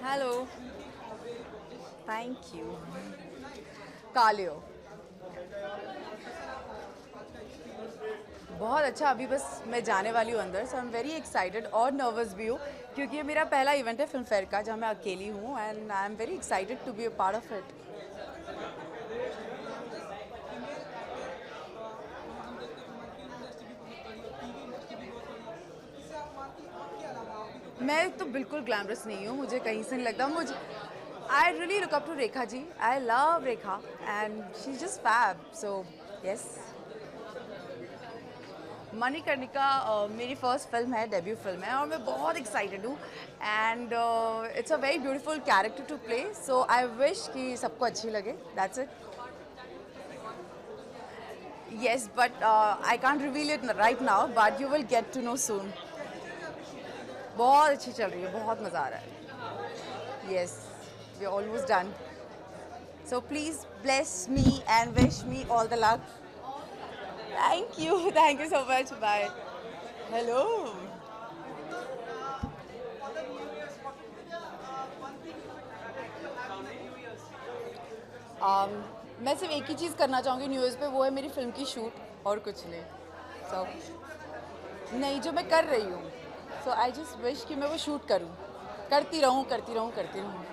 Hello. Thank you. कालियो। बहुत अच्छा। अभी बस मैं जाने वाली हूँ अंदर, सो आई एम वेरी एक्साइटेड और नर्वस भी हूँ क्योंकि ये मेरा पहला इवेंट है फिल्म फेयर का जहाँ मैं अकेली हूँ and I am very excited to be a part of it. मैं तो बिल्कुल ग्लैमरस नहीं हूँ, मुझे कहीं से नहीं लगता। मुझे I really look up to Rekha ji. I love Rekha and she is just fab, so yes. Manikarnika मेरी फर्स्ट फिल्म है, डेब्यू फिल्म है और मैं बहुत एक्साइटेड हूँ and it's a very beautiful character to play, so I wish कि सबको अच्छी लगे, that's it. Yes but I can't reveal it right now but you will get to know soon. बहुत अच्छी चल रही है, बहुत मज़ा आ रहा है। Yes, we are almost done, so please bless me and wish me all the luck. Thank you so much, bye. Hello. मैं सिर्फ एक ही चीज़ करना चाहूँगी न्यू ईयर्स पे, वो है मेरी फिल्म की शूट, और कुछ नहीं। सो नहीं, जो मैं कर रही हूँ, सो आई जस्ट विश कि मैं वो शूट करूँ, करती रहूँ करती रहूँ करती रहूँ।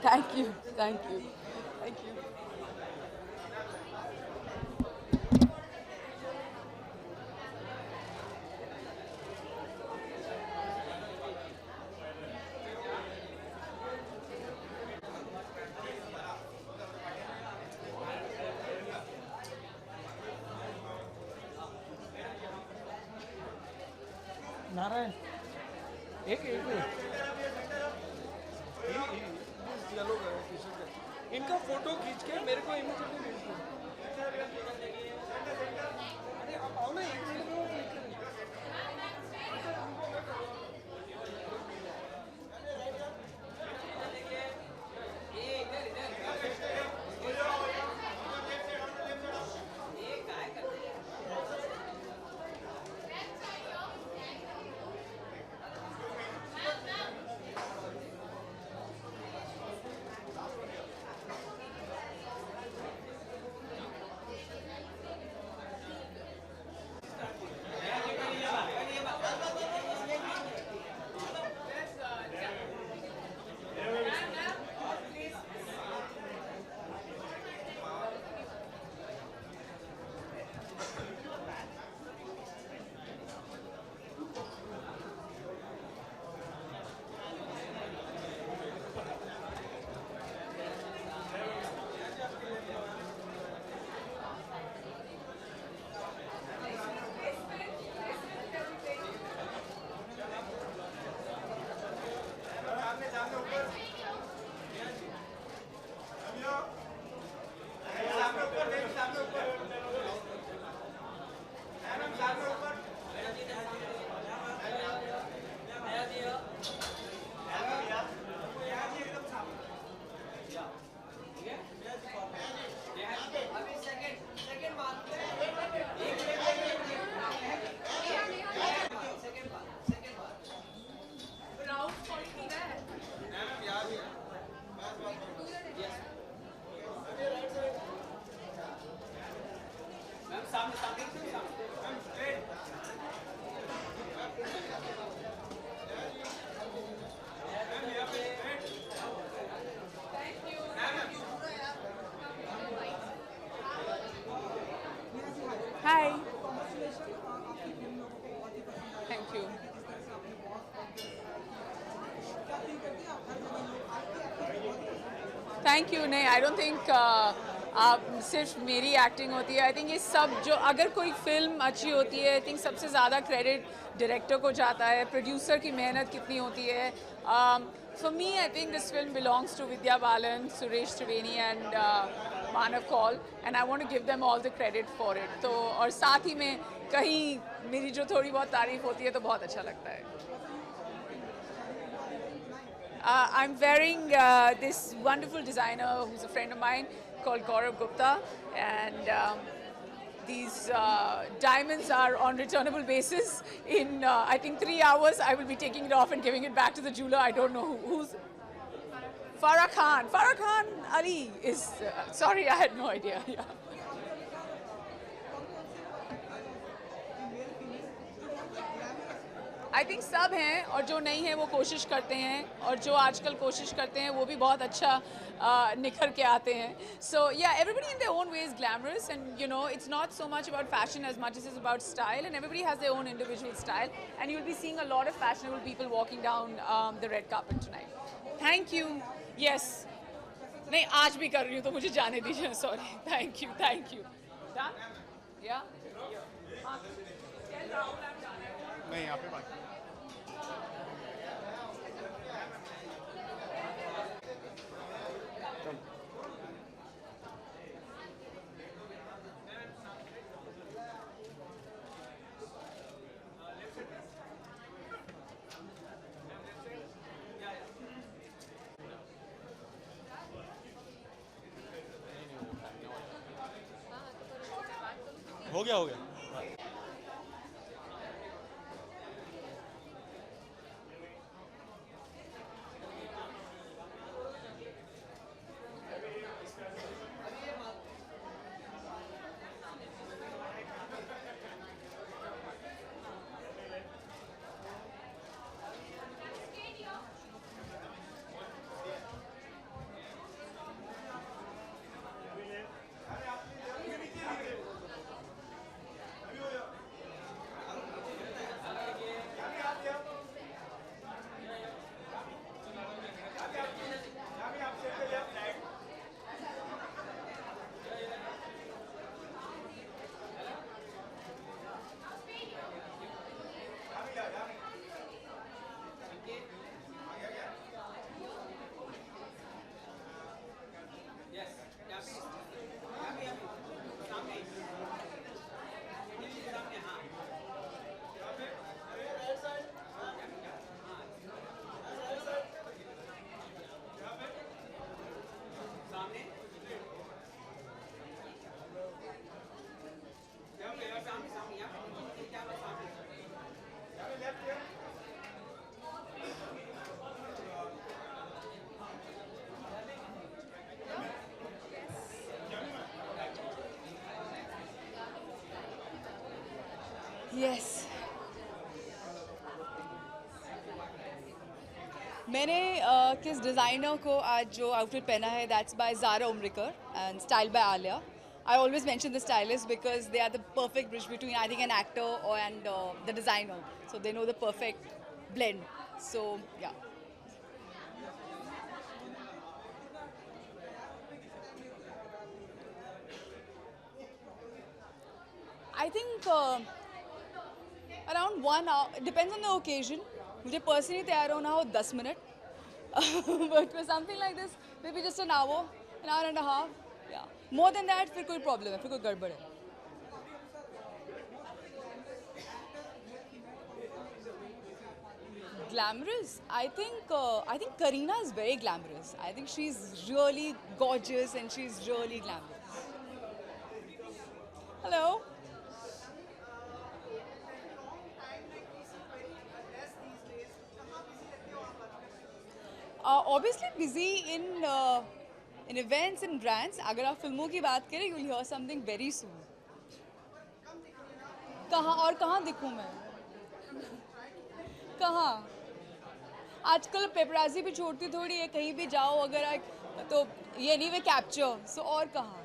Thank you. Thank you. Thank you. Narayan एक एक मिनट। ये लोग हैं, इनका फोटो खींच के मेरे को इमीडिएटली भेज दो। अरे आप आओ ना, एक मिनट में वो क्लिक करें। Hi. Thank you. Thank you. नहीं, आई डोंट थिंक आप सिर्फ मेरी एक्टिंग होती है। आई थिंक ये सब, जो अगर कोई फिल्म अच्छी होती है, आई थिंक सबसे ज़्यादा क्रेडिट डायरेक्टर को जाता है, प्रोड्यूसर की मेहनत कितनी होती है। For me I think this film belongs to Vidya Balan, Suresh Triveni and Manav Kaul, and I want to give them all the credit for it. तो और साथ ही में कहीं मेरी जो थोड़ी बहुत तारीफ होती है तो बहुत अच्छा लगता है। I'm wearing this wonderful designer who's a friend of mine called Gaurav Gupta, and these diamonds are on returnable basis. In I think 3 hours, I will be taking it off and giving it back to the jeweler. I don't know who's. Farah Khan Ali is. Sorry, I had no idea. Yeah. I think सब हैं और जो नहीं है वो कोशिश करते हैं और जो आजकल कोशिश करते हैं वो भी बहुत अच्छा निखर के आते हैं so yeah everybody in their own way is glamorous and you know it's not so much about fashion as much is about style and everybody has their own individual style and you will be seeing a lot of fashionable people walking down the red carpet tonight thank you yes नहीं आज भी कर रही हूँ तो मुझे जाने दीजिए सॉरी थैंक यू या नहीं यहाँ पे बाकी हो गया यस मैंने किस डिज़ाइनर को आज जो आउटफिट पहना है that's by Zara Umrigar and style by Alia I always mention the stylist because they are the perfect bridge between I think an actor and the designer. So they know the perfect blend. So yeah. I think around 1 hour. It depends on the occasion. मुझे personally तैयार होना हो 10 minute. But for something like this, maybe just an hour and a half. Yeah. More than that, फिर कोई problem है, फिर कोई गड़बड़ है. Glamorous. I think Kareena is very glamorous. I think she's really gorgeous and she's really glamorous. Hello. Obviously busy in events and brands. अगर आप फिल्मों की बात करें, you'll hear something very soon. कहाँ दिखूँ मैं? कहाँ? आजकल पेपराजी भी छोड़ती थोड़ी है, कहीं भी जाओ अगर तो ये नहीं वे कैप्चर. So और कहाँ?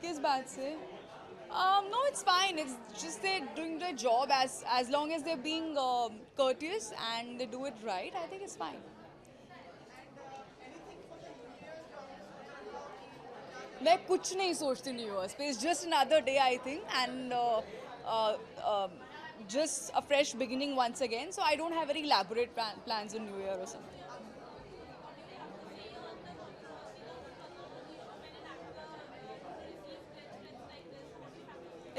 किस बात से? No, it's fine. It's just they're doing their job as long as they're being courteous and they do it right. I think it's fine. मैं कुछ नहीं सोचती न्यू ईयर्स पे. It's just another day, I think, and just a fresh beginning once again. So I don't have very elaborate plans on New Year or something.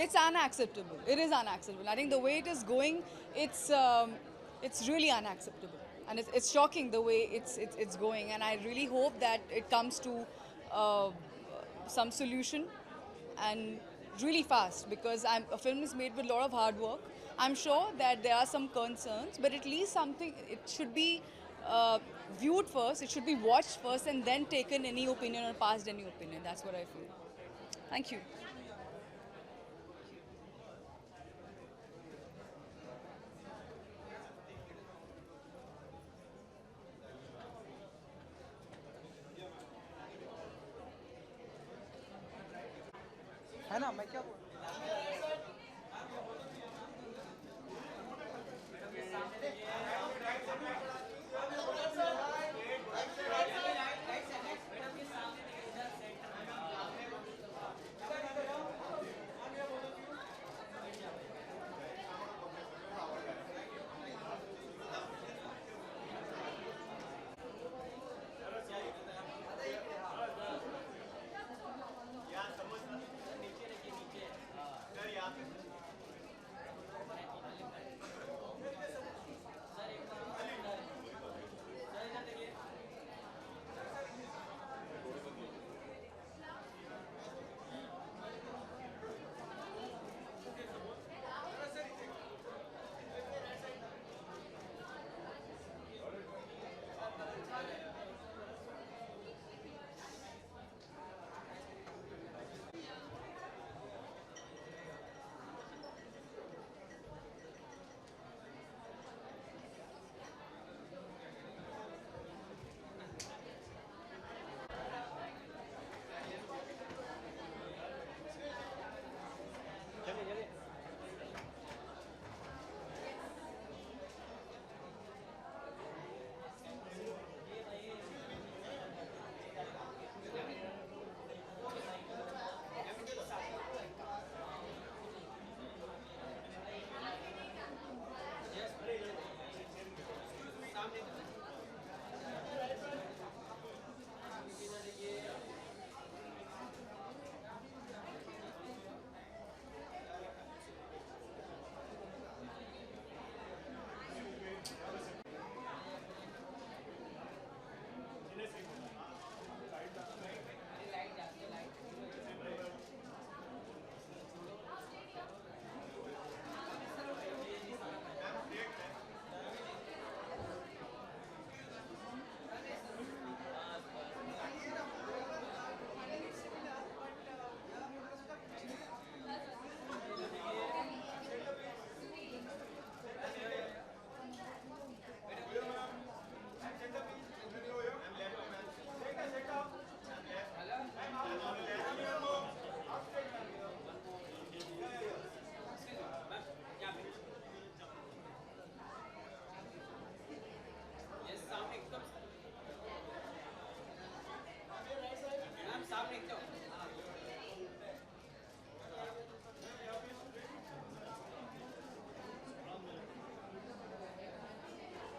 It's unacceptable. It is unacceptable. I think the way it is going, it's really unacceptable, and it's shocking the way it's going. And I really hope that it comes to some solution, and really fast, because a film is made with a lot of hard work. I'm sure that there are some concerns, but at least something. It should be viewed first. It should be watched first and then taken any opinion or passed any opinion. That's what I feel. Thank you. है ना मैं क्या बोल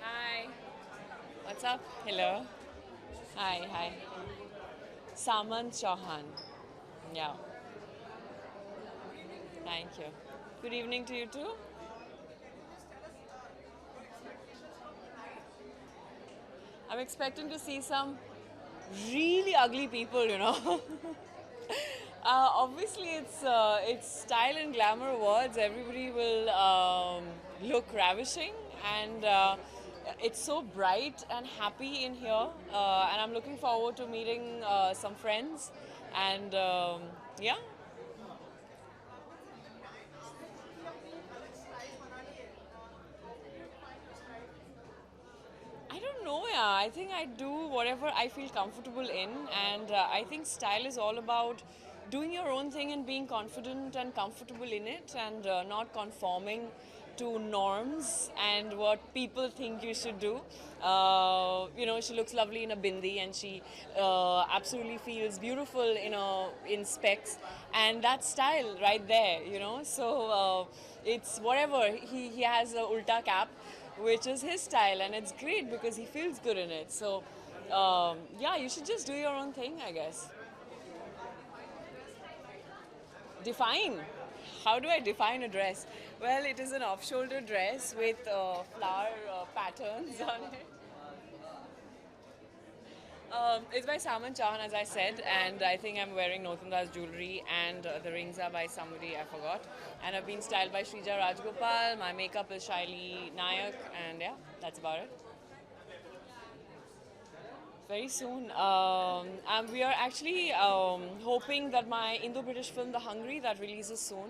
Hi. What's up? Hello. Hi, hi. Samant Chauhan. Yeah. Thank you. Good evening to you too. I'm expecting to see some really ugly people, you know. Obviously, it's style and glamour awards. Everybody will look ravishing, and it's so bright and happy in here. And I'm looking forward to meeting some friends, and yeah. I don't know, yeah. I think I do whatever I feel comfortable in, and I think style is all about doing your own thing and being confident and comfortable in it, and not conforming to norms and what people think you should do. You know, she looks lovely in a bindi, and she absolutely feels beautiful in specs, and that's style right there. You know, so it's whatever he has a ulta cap, which is his style, and it's great because he feels good in it. So, yeah, you should just do your own thing, I guess. Define. How do I define a dress? Well, it is an off-shoulder dress with flower patterns on it. It's by Samant Chauhan, as I said, and I think I'm wearing Notandas jewelry, and the rings are by somebody I forgot. And I've been styled by Shrija Rajgopal. My makeup is Shaili Nayak, and yeah, that's about it. Very soon. And we are actually hoping that my Indo-British film, The Hungry, that releases soon,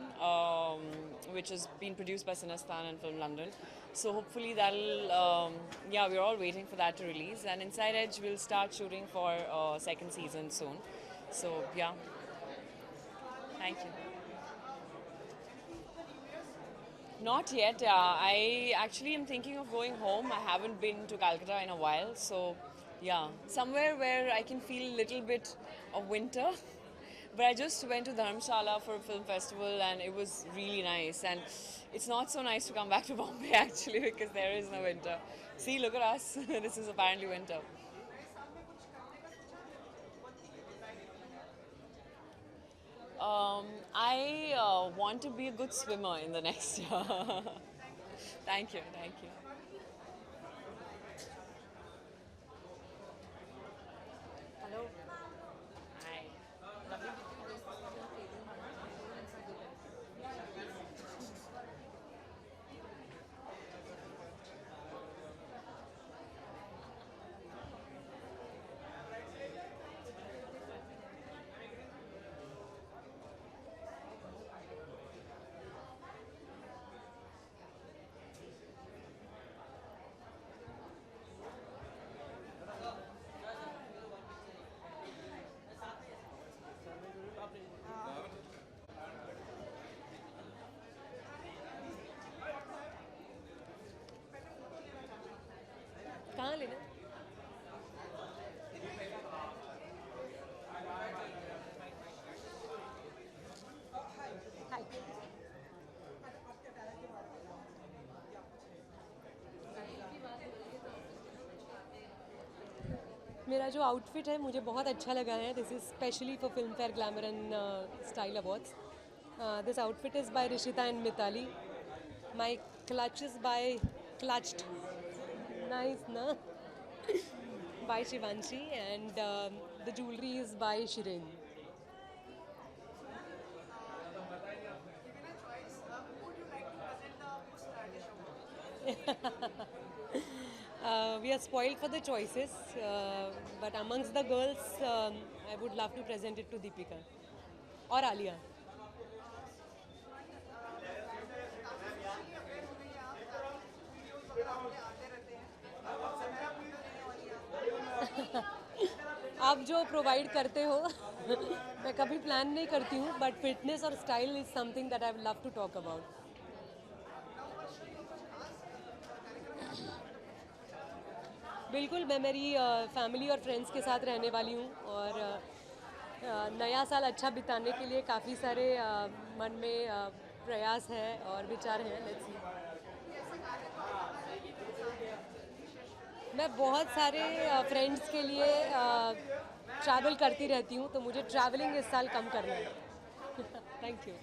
which has been produced by Cinestan and Film London. So hopefully that'll, yeah, we're all waiting for that to release. And Inside Edge will start shooting for second season soon. So yeah, thank you. Not yet. I actually am thinking of going home. I haven't been to Calcutta in a while, so yeah, somewhere where I can feel a little bit of winter. But I just went to Dharamshala for a film festival, and it was really nice. And it's not so nice to come back to Bombay actually because there is no winter. See, look at us. This is apparently winter. I want to be a good swimmer in the next year. Thank you, thank you. Hello. Hi. कहाँ लेना? हाय. मेरा जो outfit है मुझे बहुत अच्छा लगा है. This is specially for Filmfare glamour and style awards. This outfit is by Rishita and Mitali. My clutch is by clutched. Nice, na? By Shivanshi, and the jewelry is by Shireen. We are spoiled for the choices, but amongst the girls, I would love to present it to Deepika or Alia. आप जो provide करते हो मैं कभी plan नहीं करती हूँ, but fitness और style is something that I would love to talk about. बिल्कुल, मैं मेरी फैमिली और फ्रेंड्स के साथ रहने वाली हूँ, और नया साल अच्छा बिताने के लिए काफ़ी सारे मन में प्रयास हैं और विचार हैं. Let's see. मैं बहुत सारे फ्रेंड्स के लिए ट्रैवल करती रहती हूँ, तो मुझे ट्रैवलिंग इस साल कम करना है. Thank you.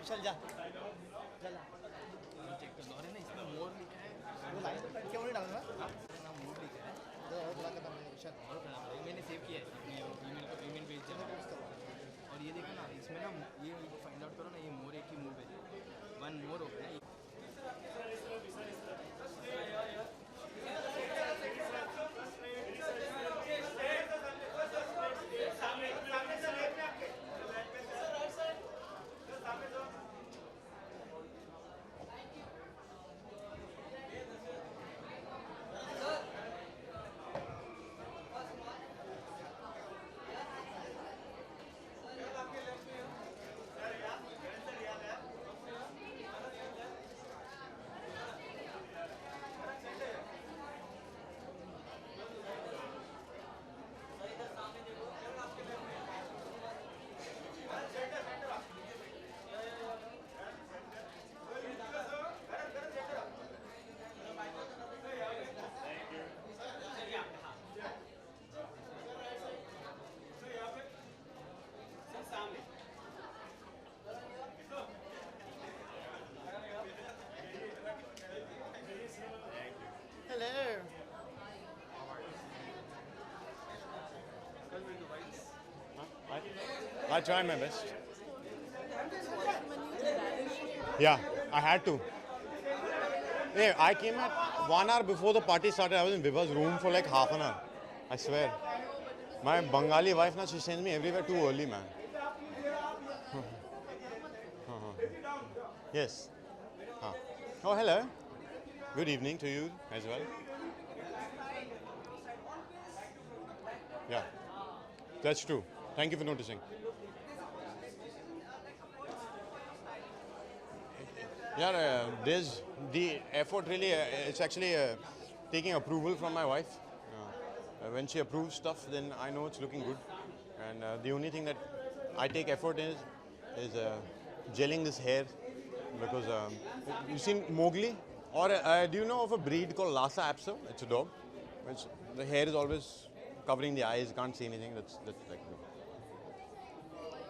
चल जा चल चेक कर लो. अरे नहीं, इसमें मोर लिखा है. वो लाइन तो क्यों नहीं डालना? ना मोर लिखा है तो और बुला के करना है. विशाल और करना है. मैंने सेव किया है अपने ईमेल को. ईमेल भेज दिया. और ये देखो ना, इसमें ना ये फाइंड आउट करो ना, ये मोर एक ही मोर भेजो. वन मोर हो गया. I'll try my best. Yeah, I had to. Hey, I came at 1 hour before the party started. I was in Vibha's room for like half an hour. I swear. My Bengali wife now, she sends me everywhere too early, man. Yes. Oh, hello. Good evening to you as well. Yeah, that's true. Thank you for noticing. Yeah, there's the effort really, it's actually taking approval from my wife. When she approves stuff, then I know it's looking good. And the only thing that I take effort in is gelling this hair because you've seen Mowgli? Or do you know of a breed called Lhasa Apso? It's a dog. Which the hair is always covering the eyes, can't see anything. That's like,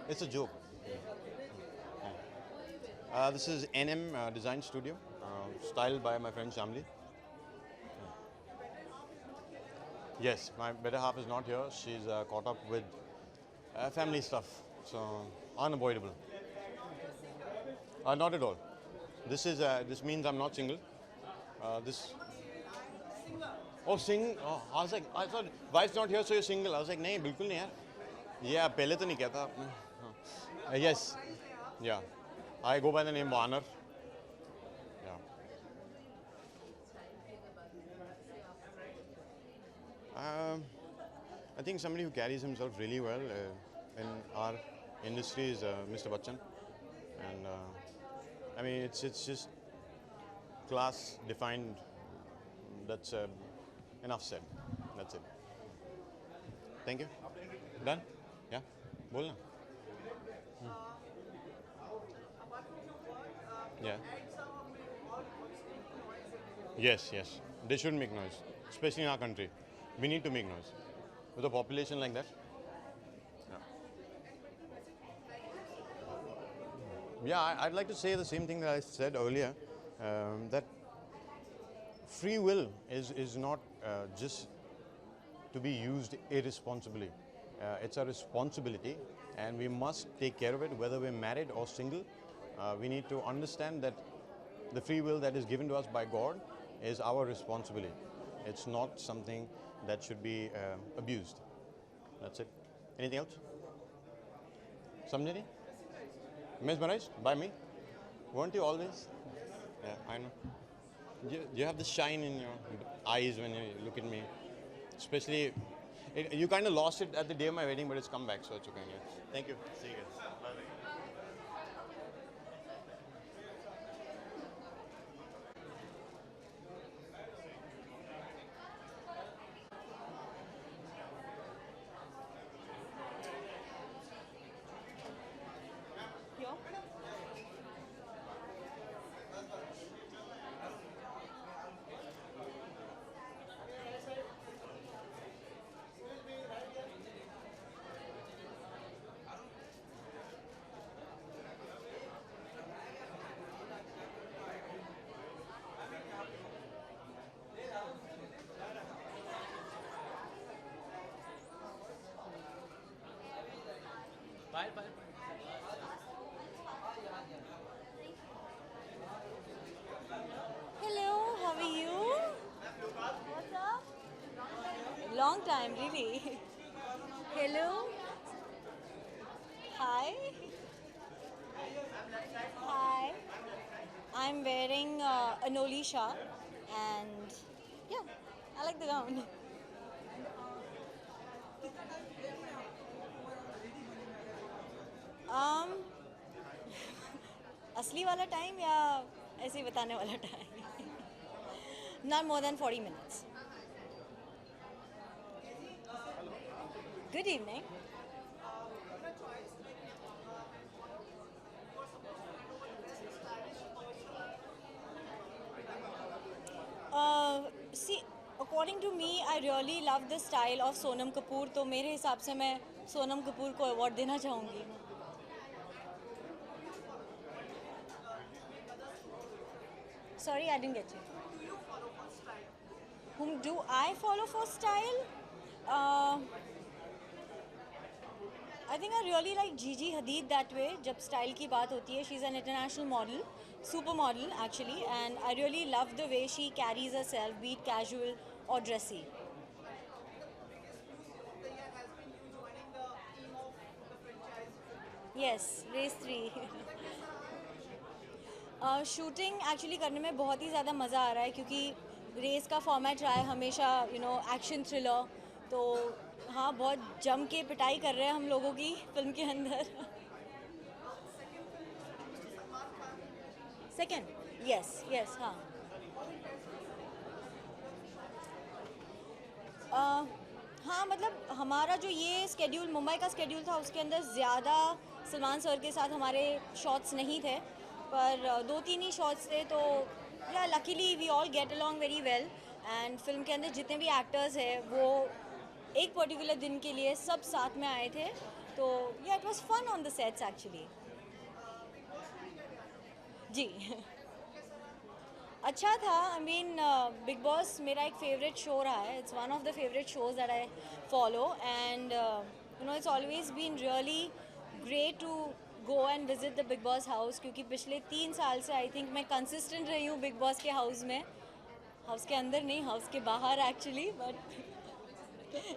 it's a joke. This is NM Design Studio, styled by my friend Shamli. Yes, my better half is not here. She's caught up with family stuff, so unavoidable. Not at all. This means I'm not single. This. Oh, oh, I was like, I thought wife's not here, so you're single. I was like, नहीं, बिल्कुल नहीं यार. Yeah, पहले तो नहीं कहता आपने. Yes, yeah. I go by the name Warner. Yeah. I think somebody who carries himself really well in our industry is Mr. Bachchan, and I mean it's just class defined. That's enough said. That's it. Thank you. Done? Yeah. बोलना. Yeah. Yes, yes. They should make noise, especially in our country. We need to make noise. With a population like that. Yeah, I'd like to say the same thing that I said earlier, that free will is not just to be used irresponsibly. It's a responsibility, and we must take care of it, whether we're married or single. We need to understand that the free will that is given to us by God is our responsibility. It's not something that should be abused. That's it. Anything else? Samjani? Mesmerized by me? Weren't you always? Yeah, I know. You have this shine in your eyes when you look at me. Especially, you kind of lost it at the day of my wedding, but it's come back, so it's okay. Thank you. See you guys. Bye. Bye, bye. Hello, how are you? What's up? Long time, really. Hello. Hi. Hi. I'm wearing a Nolisha, and yeah, I like the gown. असली वाला time या ऐसे ही बताने वाला time? Not more than 40 minutes. Good evening. See, according to me, I really love the style of Sonam Kapoor. तो मेरे हिसाब से मैं सोनम कपूर को अवार्ड देना चाहूँगी. Sorry, I didn't get you. Whom do I follow for style? I think I really like Gigi Hadid that way. जब style की बात होती है, she's an international model, supermodel actually, and I really love the way she carries herself, be it casual or dressy. Yes, Race 3. Shooting actually करने में बहुत ही ज़्यादा मज़ा आ रहा है क्योंकि रेस का फॉर्मेट रहा है हमेशा एक्शन थ्रिलर, तो हाँ बहुत जम के पिटाई कर रहे हैं हम लोगों की फिल्म के अंदर. सेकंड, यस यस, हाँ. हाँ मतलब हमारा जो ये स्केड्यूल मुंबई का स्केड्यूल था उसके अंदर ज़्यादा सलमान सर के साथ हमारे शॉट्स नहीं थे, पर 2-3 ही शॉट्स थे, तो yeah luckily we all get along very well. And film के अंदर जितने भी एक्टर्स हैं वो एक पर्टिकुलर दिन के लिए सब साथ में आए थे, तो या it was fun on the sets actually. जी. अच्छा था. आई मीन बिग बॉस मेरा एक फेवरेट शो रहा है. It's one of the favourite shows that I follow, and it's always been really great to go and visit the Bigg Boss house, क्योंकि पिछले 3 साल से आई थिंक मैं कंसिस्टेंट रही हूँ बिग बॉस के हाउस में. हाउस के अंदर नहीं, हाउस के बाहर actually, but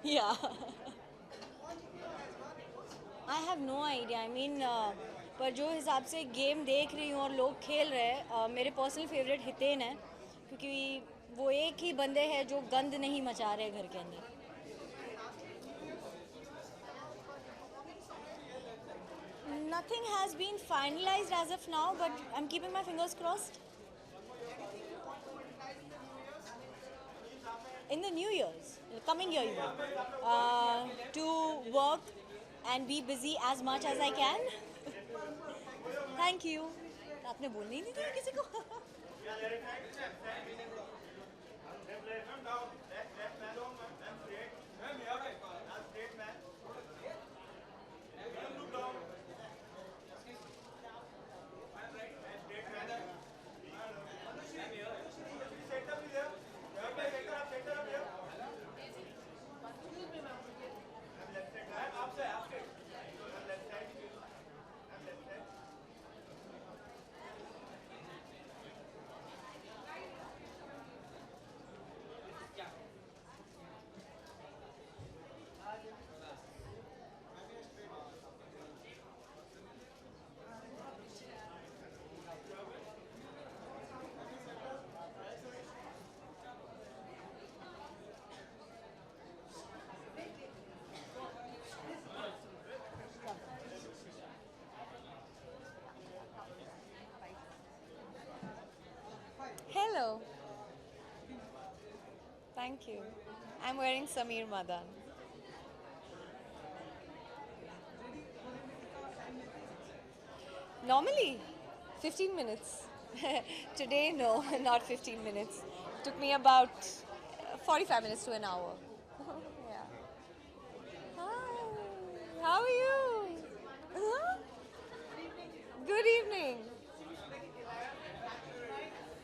yeah I have no idea. I mean पर जो हिसाब से गेम देख रही हूँ और लोग खेल रहे हैं, मेरे पर्सनल फेवरेट हितेन है, क्योंकि वो एक ही बंदे हैं जो गंद नहीं मचा रहे घर के अंदर. Nothing has been finalized as of now, but I'm keeping my fingers crossed. In the New Year's, coming year even, to work and be busy as much as I can. Thank you. आपने बोलने ही नहीं दिया किसी को. Hello. Thank you. I'm wearing Sameer Madan. Normally, 15 minutes. Today, no, not 15 minutes. Took me about 45 minutes to an hour. Yeah. Hi. How are you? Huh? Good evening.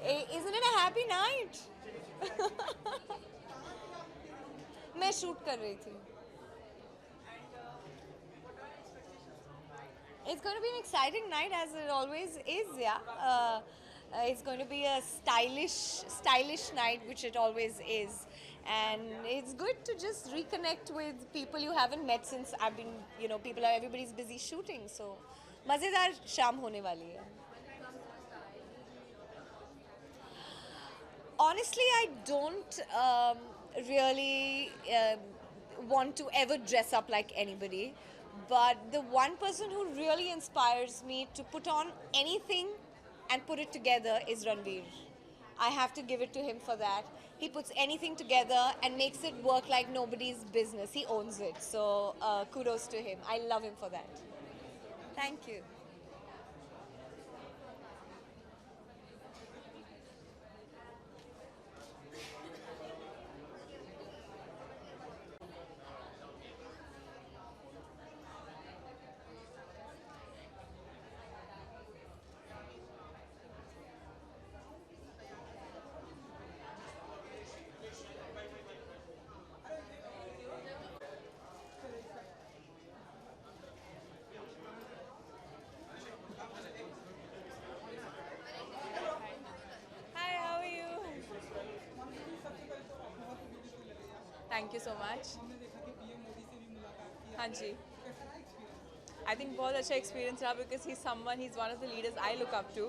Isn't it a happy night? मैं shoot कर रही थी. It's going to be an exciting night, as it always is, yeah. It's going to be a stylish night, which it always is. And it's good to just reconnect with people you haven't met since I've been, everybody's busy shooting. So, मज़ेदार शाम होने वाली है. Honestly, I don't really want to ever dress up like anybody. But the one person who really inspires me to put on anything and put it together is Ranveer. I have to give it to him for that. He puts anything together and makes it work like nobody's business. He owns it. So kudos to him. I love him for that. Thank you. Thank you so much. हाँ जी, I think बहुत अच्छा experience रहा because he's one of the leaders I look up to,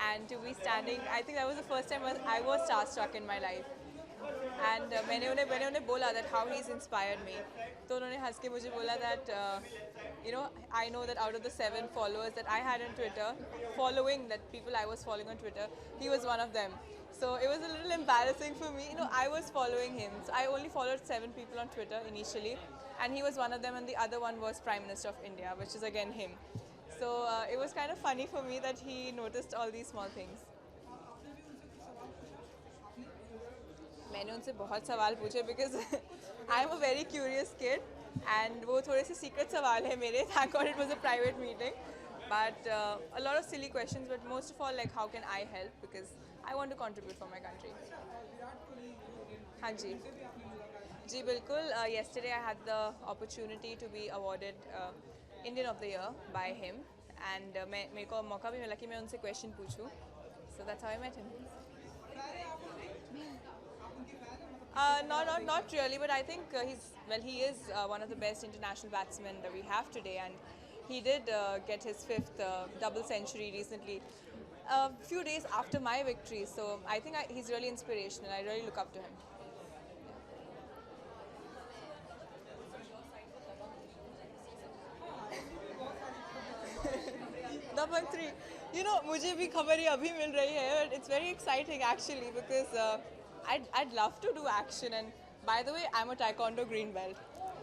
and to be standing, I think that was the first time I was starstruck in my life. And मैंने उन्हें बोला that how he's inspired me. तो उन्होंने हंस के मुझे बोला that I know that out of the 7 followers that I had on Twitter, following that people I was following on Twitter, he was one of them. So it was a little embarrassing for me. I was following him. So I only followed 7 people on Twitter initially, and he was one of them, and the other one was Prime Minister of India, which is again him. So it was kind of funny for me that he noticed all these small things. मैंने उनसे बहुत सवाल पूछे because I am a very curious kid, and वो थोड़े से secret सवाल है मेरे. Thank God it was a private meeting, but a lot of silly questions. But most of all, like, how can I help, because I want to contribute for my country. हाँ जी, जी बिल्कुल. Yesterday I had the opportunity to be awarded Indian of the Year by him, and मेरे को मौका भी मिला कि मैं उनसे question पूछूं. So that's how I met him. Not really, but I think he is one of the best international batsmen that we have today, and he did get his 5th double century recently, a few days after my victory. So I think he's really inspirational. I really look up to him. 9.3. मुझे भी खबर ये अभी मिल रही है, but it's very exciting actually because I'd love to do action, and by the way, I'm a Taekwondo green belt.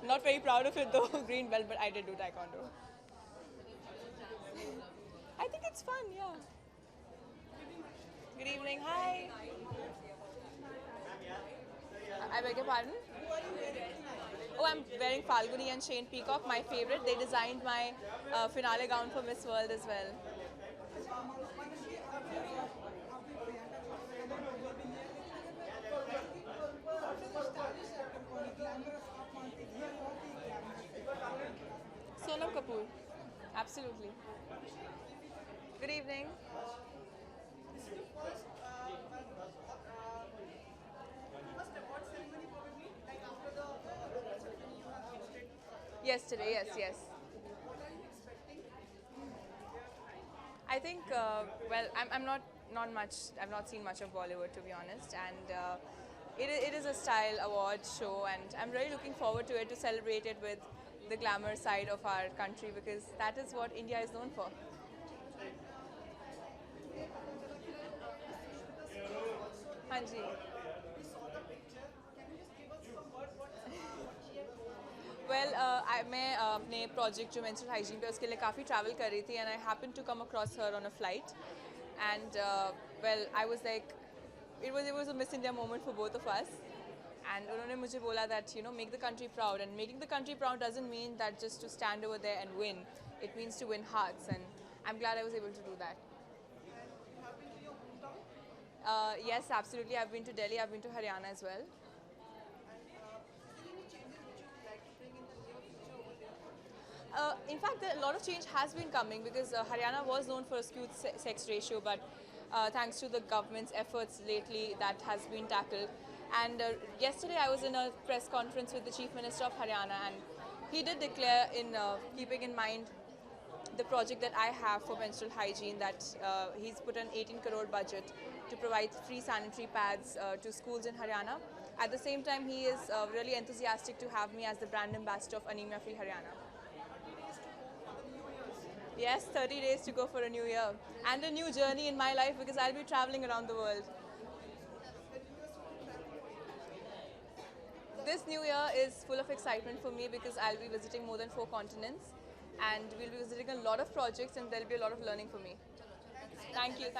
Not very proud of it though, green belt, but I did do Taekwondo. I think it's fun, yeah. Good evening, hi. I beg your pardon? Oh, I'm wearing Falguni and Shane Peacock, my favorite. They designed my finale gown for Miss World as well. Sonam Kapoor, absolutely. Good evening. Yesterday, yes. I think, well, I'm not much. I've not seen much of Bollywood, to be honest, and it is a style award show, and I'm really looking forward to it, to celebrate it with the glamour side of our country, because that is what India is known for. Hanji. Well, मैं अपने project जो menstrual hygiene पे उसके लिए काफ़ी travel कर रही थी, and I happened to come across her on a flight, and well, I was like, it was a Miss India moment for both of us, and उन्होंने मुझे बोला that make the country proud, and making the country proud doesn't mean that just to stand over there and win. It means to win hearts, and I'm glad I was able to do that. Yes, absolutely. I've been to Delhi. I've been to Haryana as well. In fact, a lot of change has been coming, because Haryana was known for a skewed sex ratio, but thanks to the government's efforts lately, that has been tackled. And yesterday I was in a press conference with the Chief Minister of Haryana, and he did declare, in keeping in mind the project that I have for menstrual hygiene, that he's put an 18 crore budget to provide free sanitary pads to schools in Haryana. At the same time, he is really enthusiastic to have me as the brand ambassador of Anemia Free Haryana. Yes, 30 days to go for a new year, and a new journey in my life, because I'll be traveling around the world. This new year is full of excitement for me, because I'll be visiting more than 4 continents, and we'll be visiting a lot of projects, and there'll be a lot of learning for me. Thank you.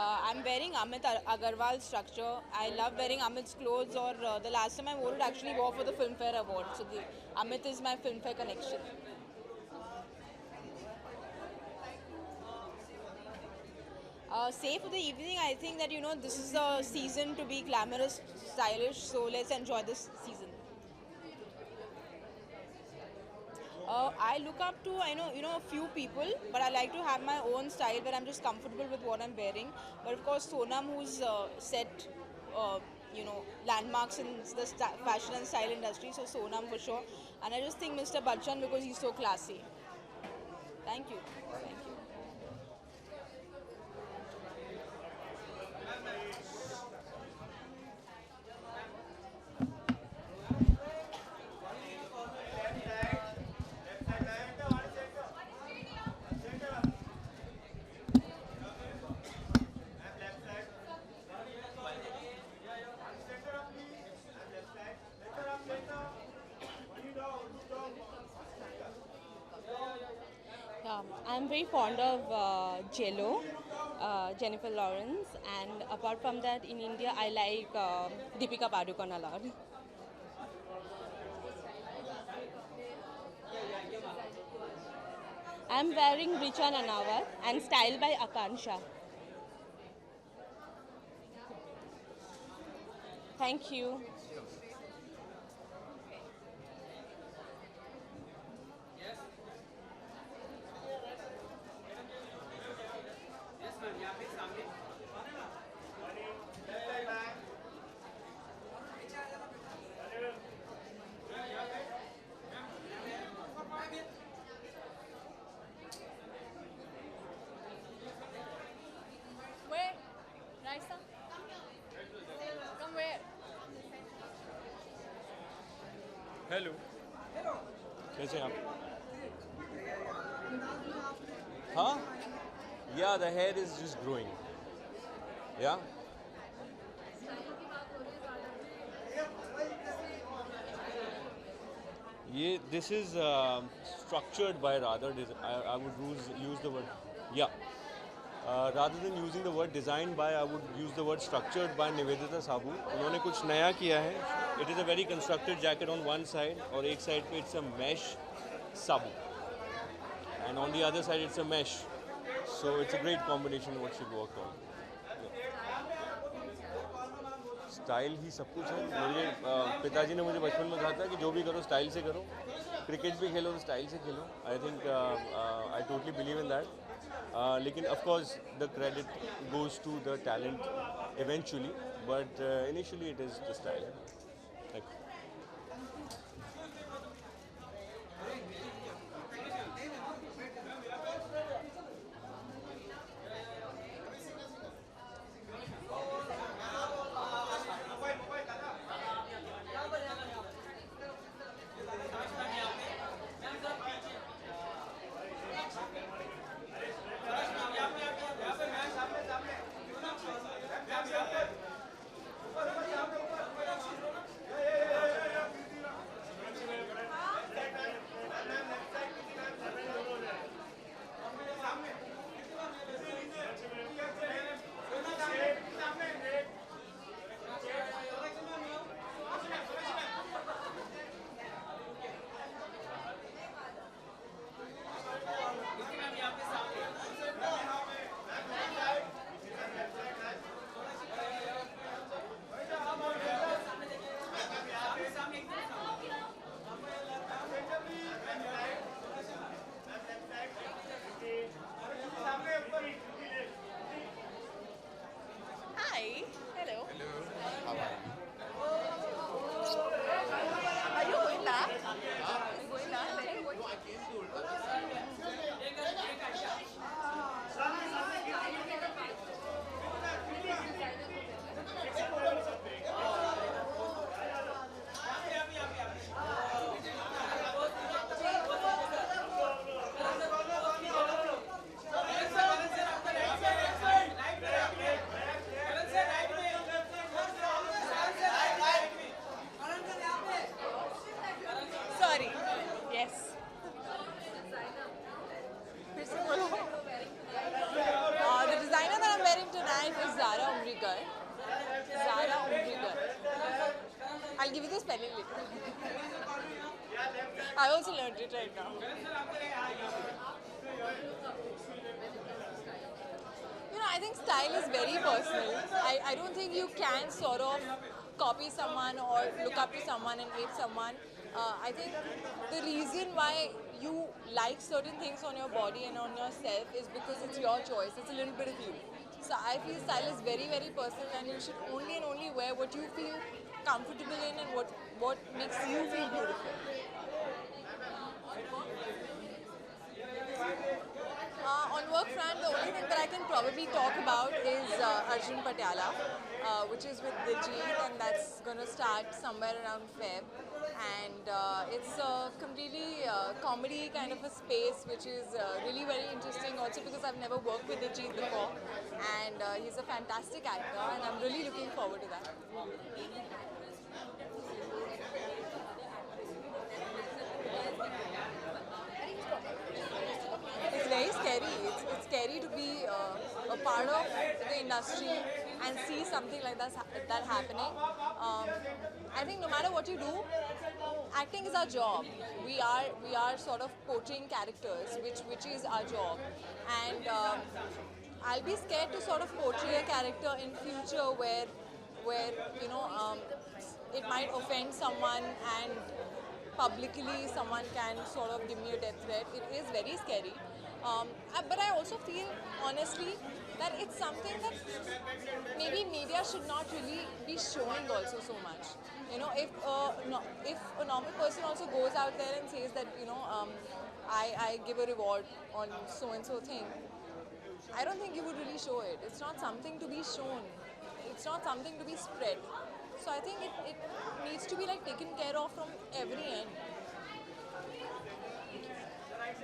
I'm wearing Amit Agarwal's structure. I love wearing Amit's clothes, or the last time I wore it actually wore for the Filmfare Award. So Amit is my Filmfare connection. Say for the evening, I think that this is the season to be glamorous, stylish. So let's enjoy this season. I look up to a few people, but I like to have my own style where I'm just comfortable with what I'm wearing. But of course, Sonam, who's set landmarks in the fashion and style industry, so Sonam for sure. And I just think Mr. Bachchan because he's so classy. Thank you. Thank you. I'm very fond of Jello, Jennifer Lawrence, and apart from that, in India, I like Deepika Padukone a lot. I'm wearing Richa Nanawat and styled by Akansha. Thank you. Where? Raisa? Come where? Hello कैसे हैं आप? हाँ? Yeah, the hair is just growing. Yeah? This is structured by rather. I would use the word. Yeah. Rather than using the word designed by, I would use the word structured by Nivedita Sabu. उन्होंने कुछ नया किया है. It is a very constructed jacket on one side, और एक side पे it's a mesh sabu, and on the other side it's a mesh. So it's a great combination what she worked on. Style ही सब कुछ है. मेरे पिताजी ने मुझे बचपन में कहा था कि जो भी करो स्टाइल से करो. क्रिकेट भी खेलो तो स्टाइल से खेलो. I think I totally believe in that. लेकिन of course the credit goes to the talent eventually, but initially it is the style. Thank you. Hi. Hello. How are you? Are you going back? Are you going back? Where are you going? No, I came to Sorry. Yes. The designer that I'm wearing tonight is Zara Umrigar. Zara Umrigar. I'll give you the spelling later. I also learned it right now. I think style is very personal. I don't think you can sort of copy someone or look up to someone and hate someone. I think the reason why you like certain things on your body and on yourself is because it's your choice. It's a little bit of you. So I feel style is very, very personal, and you should only and only wear what you feel comfortable in and what makes you feel beautiful. On work front, the only thing that I can probably talk about is Arjun Patiala, which is with Diljit, and that's going to start somewhere around Feb. And it's a completely comedy kind of a space, which is really very interesting also because I've never worked with Diljit before. And he's a fantastic actor, and I'm really looking forward to that. It's very scary. It's scary to be a part of the industry and see something like that happening. I think no matter what you do, acting is our job. We are sort of portraying characters, which is our job. And I'll be scared to sort of portray a character in future where you know it might offend someone and publicly someone can sort of give me a death threat. It is very scary. But I also feel, honestly, that it's something that maybe media should not really be showing also so much. You know, if a normal person also goes out there and says that, you know, I give a reward on so-and-so thing, I don't think you would really show it. It's not something to be shown. It's not something to be spread. So I think it needs to be like taken care of from every end.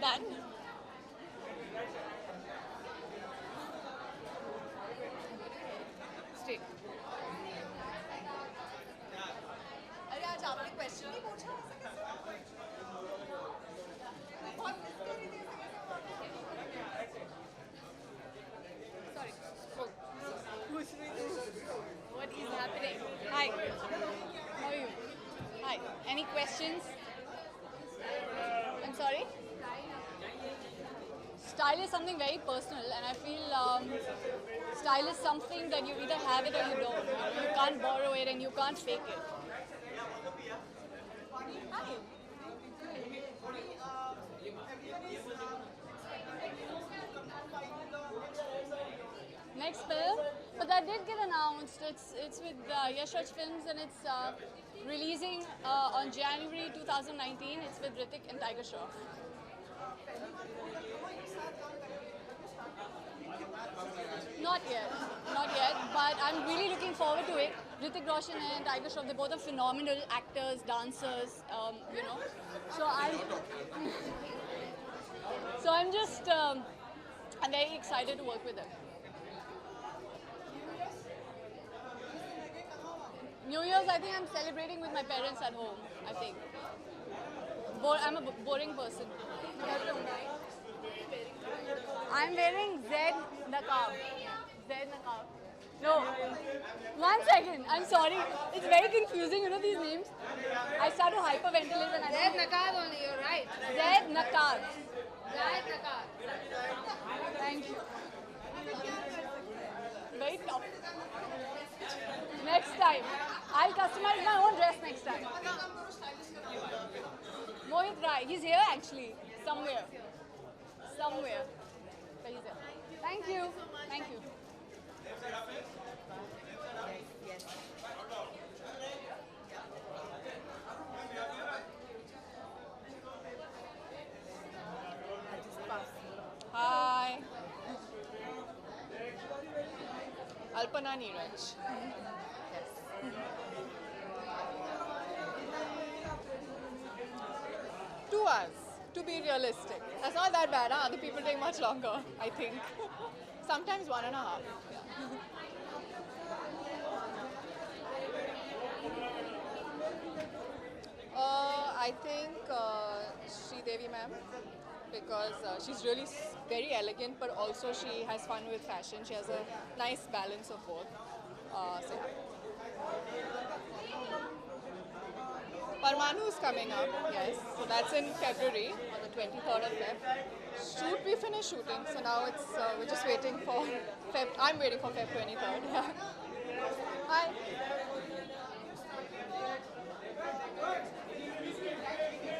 Done. Stay. अरे आज आपने question नहीं पूछा ऐसा कैसे? बहुत miss कर रही थी ऐसा कैसे? Sorry. What is happening? Hi. How are you? Hi. Any questions? I'm sorry? Style is something very personal, and I feel style is something that you either have it or you don't. You can't borrow it and you can't fake it. Hi. Next film, but that did get announced. It's with Yash Raj Films, and it's releasing on January 2019. It's with Hrithik and Tiger Shroff. Not yet, but I'm really looking forward to it. Hrithik Roshan and Tiger Shroff, they both are phenomenal actors, dancers, you know. So I'm just, I'm very excited to work with them. New Year's, I think I'm celebrating with my parents at home, I think. I'm a boring person. I'm wearing Zed Naqab. Zed Naqab. No. 1 second. I'm sorry. It's very confusing, you know, these names. I start to hyperventilate when I Zed Naqab only, you're right. Zed Naqab. Zed Naqab. Thank you. Very tough. Next time. I'll customize my own dress next time. Mohit Rai. He's here actually. Somewhere. But he's here. Thank you. Thank you. Hi. Alpana Neeraj. Two hours, to be realistic. That's not that bad, huh? Other people take much longer, I think. Sometimes 1.5. Yeah. I think Sridevi ma'am, because she's really very elegant, but also she has fun with fashion. She has a nice balance of both. So yeah. Parmanu is coming up, yes. So that's in February, on the 23rd of Feb. Shoot, we finished shooting, so now it's we're just waiting for Feb. I'm waiting for Feb 23rd. Yeah. Hi.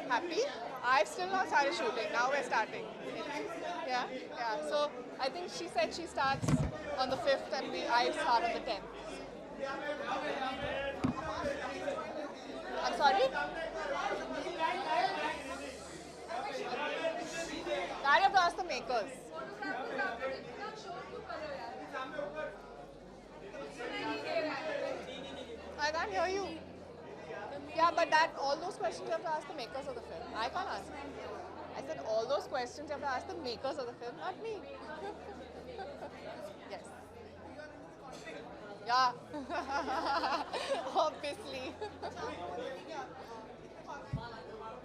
Happy? I've still not started shooting. Now we're starting. Yeah, yeah. So I think she said she starts on the 5th and I start on the 10th. I'm sorry? I have to ask the makers. I can't hear you. Yeah, but all those questions you have to ask the makers of the film. I can't answer. I said all those questions you have to ask the makers of the film, not me. Yes. Yeah. Obviously.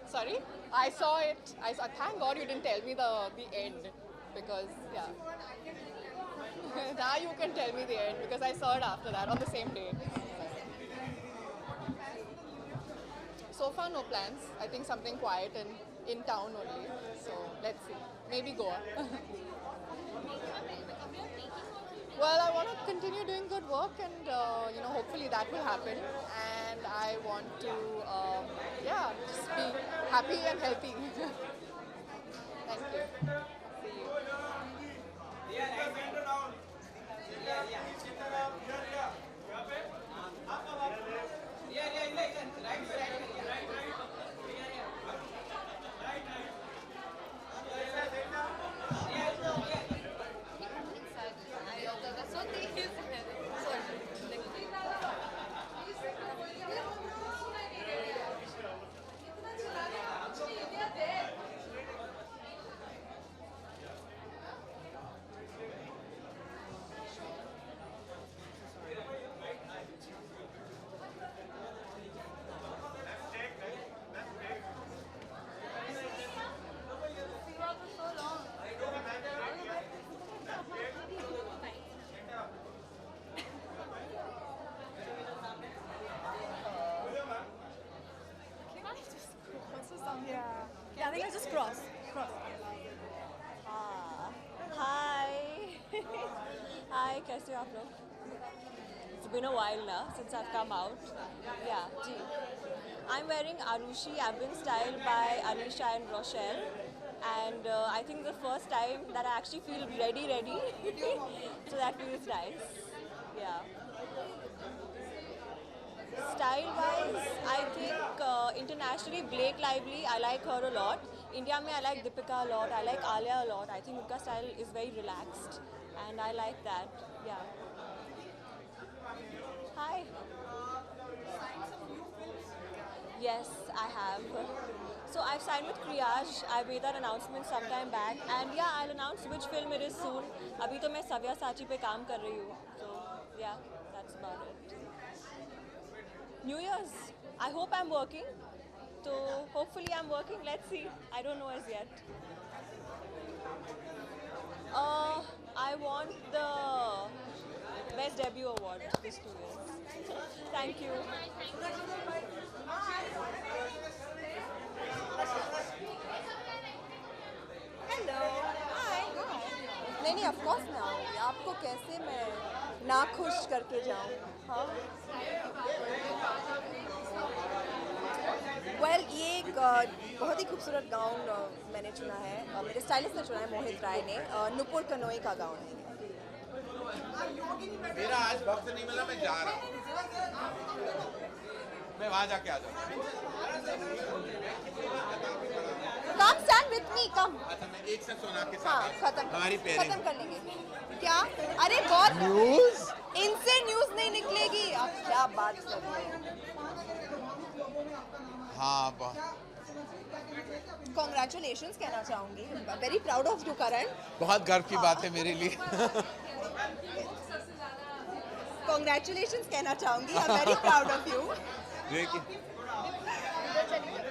Sorry? I saw it. Thank God you didn't tell me the end. Because, yeah. Now you can tell me the end because I saw it after that on the same day. So far, no plans. I think something quiet and in town only. So let's see. Maybe Goa. Well, I want to continue doing good work, and hopefully that will happen. And I want to, just be happy and healthy. Thank you. See you. Yeah, I think I just cross. Hi. Hi, कैसे हो आप लोग? It's been a while now since I've come out. Yeah, ji. I'm wearing Arushi Abin style by Anisha and Rochelle. And I think the first time that I actually feel ready. So that feels nice. Yeah. Style-wise, I think internationally Blake Lively, I like her a lot. India mein I like Deepika a lot. I like Alia a lot. I think unka style is very relaxed, and I like that. Yeah. Hi. Yes, I have. So I've signed with Kriyash. I made that announcement sometime back, and yeah, I'll announce which film it is soon. अभी तो मैं Sabyasachi पे काम कर रही हूँ. So yeah, that's about it. New Year's. I hope I'm working. So hopefully I'm working. Let's see. I don't know as yet. I want the Best Debut Award this 2 years. Thank you. Hello. Hi. नहीं, of course ना. आपको कैसे मैं ना खुश करके जाऊँ? हाँ. Well, ये एक बहुत ही खूबसूरत गाउन मैंने चुना है. मेरे स्टाइलिस्ट ने चुना है, मोहित राय ने. नुपुर कनोई का गाउन है. मेरा आज वक्त नहीं मिला, मैं जा रहा हूँ. मैं वहाँ जाके आ जाऊँ. Come stand with me, come. अच्छा, मैं एक से सोना के साथ हमारी खत्म कर लेंगे. क्या? अरे बहुत न्यूज़? इनसे न्यूज़ नहीं निकलेगी. आप क्या बात कर रहे हैं? हाँ, Congratulations कहना चाहूँगी. Very proud of you, Karan. बहुत गर्व की बात है मेरे लिए. Congratulations कहना चाहूँगी. I'm very proud of you.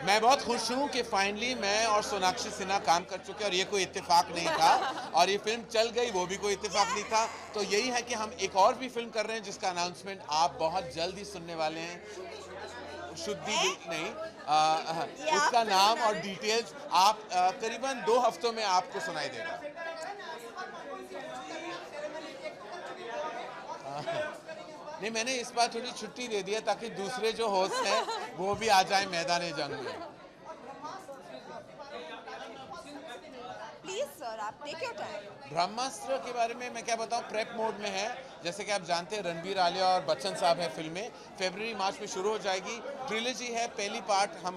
मैं बहुत खुश हूँ कि फाइनली मैं और सोनाक्षी सिन्हा काम कर चुके और ये कोई इत्तेफाक नहीं था और ये फिल्म चल गई, वो भी कोई इत्तेफाक नहीं था. तो यही है कि हम एक और भी फिल्म कर रहे हैं जिसका अनाउंसमेंट आप बहुत जल्द ही सुनने वाले हैं. शुद्धि नहीं, इसका नाम और डिटेल्स आप करीबन 2 हफ्तों में आपको सुनाई देगा। नहीं, मैंने इस बार थोड़ी छुट्टी दे दी है ताकि दूसरे जो होस्ट हैं वो भी आ जाए मैदान जंग में। प्लीज सर, आप टेक योर टाइम। ब्रह्मास्त्र के बारे में मैं क्या बताऊं, प्रेप मोड में है। जैसे कि आप जानते हैं रणबीर आलिया और बच्चन साहब है फिल्म में, फरवरी मार्च में शुरू हो जाएगी। ट्रिलॉजी है, पहली पार्ट हम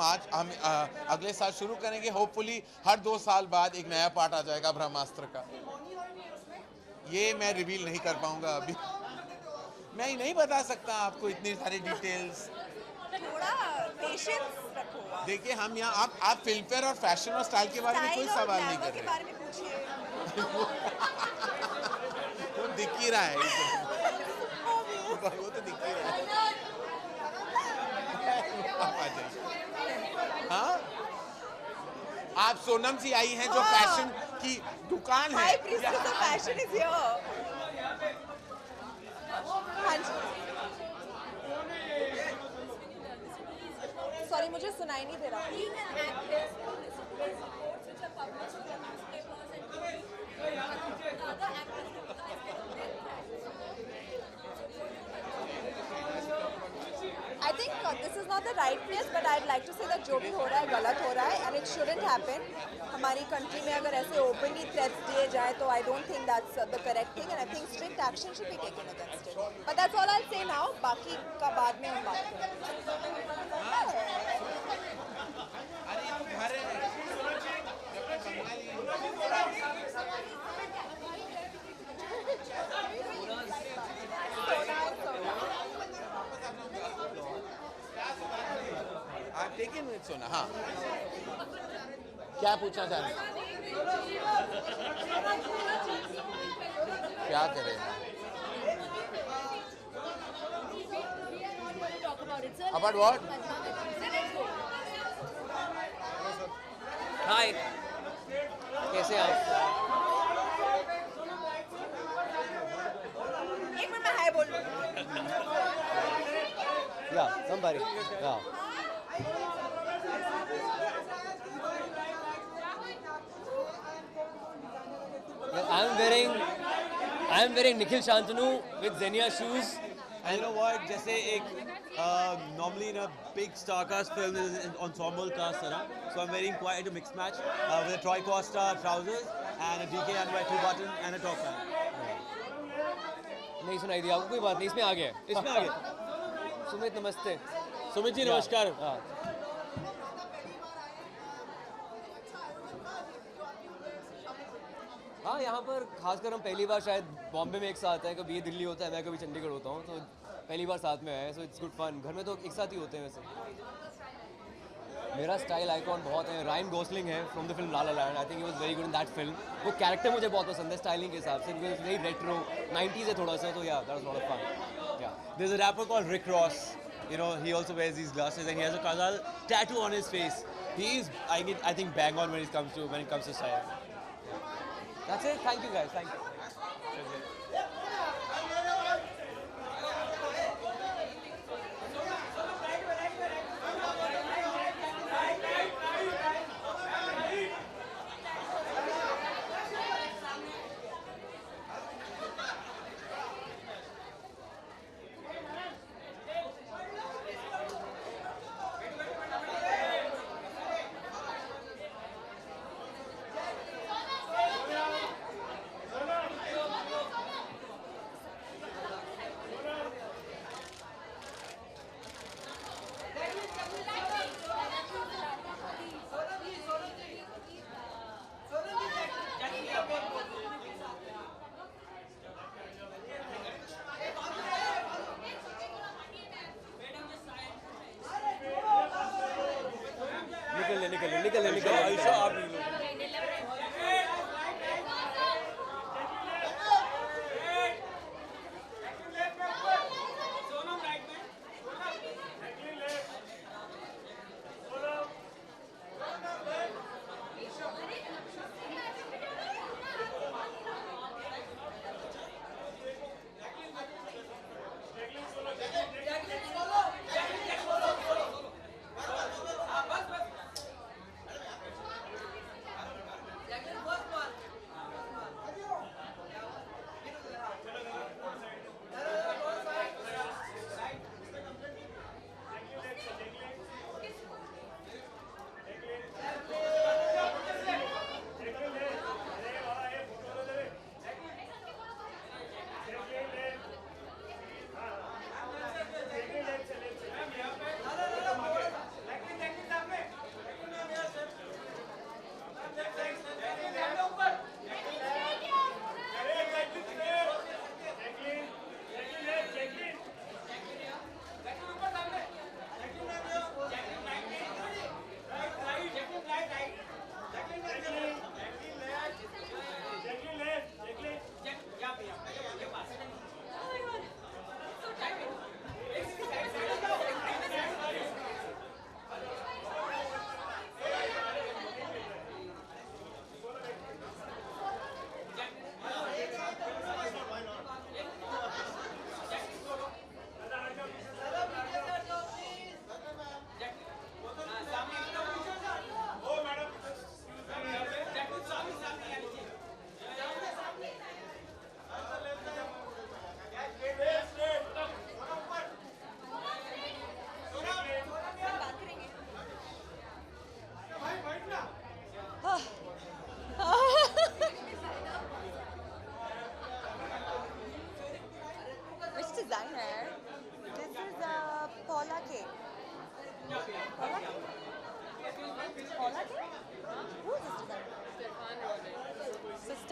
अगले साल शुरू करेंगे। होपफुली हर 2 साल बाद एक नया पार्ट आ जाएगा ब्रह्मास्त्र का। ये मैं रिवील नहीं कर पाऊंगा अभी, मैं नहीं बता सकता आपको इतनी सारी डिटेल्स। थोड़ा पेशेंस रखो। देखिए हम यहाँ आप फिल्म फेयर और फैशन और स्टाइल के बारे में कोई सवाल नहीं कर रहे। के बारे में पूछिए। वो दिख ही रहा है, वो तो दिख ही रहा है। हाँ, आप सोनम जी आई हैं जो फैशन की दुकान है। Fashion is here. सॉरी, मुझे सुनाई नहीं दे रहा। I think this is not the right place, but I'd like to say that जो भी हो रहा है गलत हो रहा है and it shouldn't happen. हमारी कंट्री में अगर ऐसे openly threats दिए जाए तो I don't think that's the correct thing, and I think strict action should be taken against it. But that's all I'll say now. बाकी का बाद में हम बात करेंगे। सोना, हाँ, क्या पूछना चाहते हैं? क्या करें? About what? हाय, कैसे आप? एक मिनट में हाय बोल लूँ। Yeah, somebody. Yeah. I'm wearing Nikhil Shantanu with Xenia shoes. And you know what? जैसे एक normally in a big star cast film is an ensemble cast, so I'm wearing quite a mixed match with a Troy Costa trousers and a DK Anwar 2-button and a top pant. नहीं सुनाई दिया आपको? कोई बात नहीं, इसमें आ गया। इसमें आ गया। सुमित नमस्ते। सुमित जी नमस्कार। हाँ, यहाँ पर खासकर हम पहली बार शायद बॉम्बे में एक साथ हैं, कभी ये दिल्ली होता है, मैं कभी चंडीगढ़ होता हूँ, तो पहली बार साथ में आए, सो इट्स गुड फन। घर में तो एक साथ ही होते हैं वैसे। मेरा स्टाइल आइकॉन बहुत है, रायन गोसलिंग है from the film La La Land. I think he was very good in that film. वो कैरेक्टर मुझे बहुत पसंद है स्टाइलिंग के हिसाब से, बिकॉज वेरी रेट्रो 90s है थोड़ा सा, तो yeah that was lot of fun. Yeah There's a rapper called Rick Ross. You know, he also wears these glasses and he has a Kajal tattoo on his face. He is, I think, bang on when it comes to style. That's it. Thank you guys. Thank you.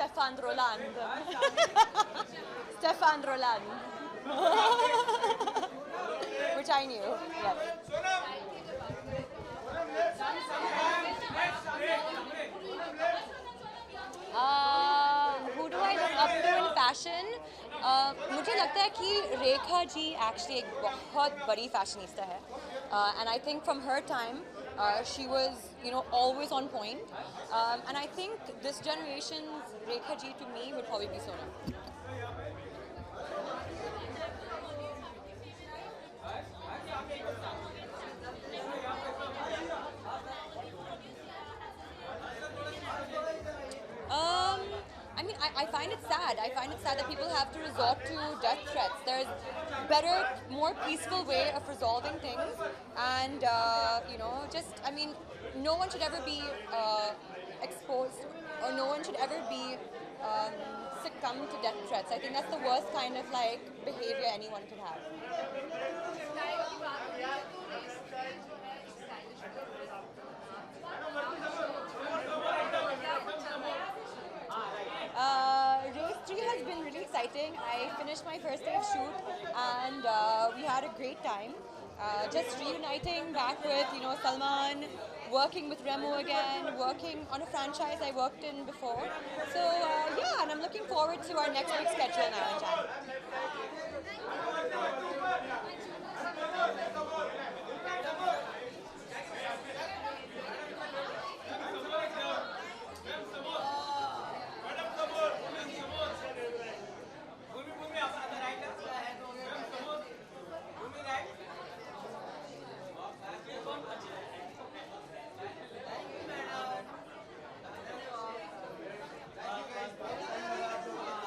Stefan Roland. Stefan Roland. Which I knew, yes. Who do I look up to in fashion? मुझे लगता है कि Rekha ji actually एक बहुत बड़ी fashionista है, and I think from her time she was, you know, always on point, and I think this generation's Rekha ji to me would probably be Sonam. I mean, I find it sad. I find it sad that people have to resort to death threats. There's better, more peaceful way of resolving things, and you know, just I mean, no one should ever be exposed, or no one should ever be succumb to death threats. I think that's the worst kind of like behavior anyone could have. Race 3 has been really exciting. I finished my first day of shoot and we had a great time. Just reuniting back with, you know, Salman, working with Remo again, working on a franchise I worked in before. So yeah, and I'm looking forward to our next big schedule now in Jan.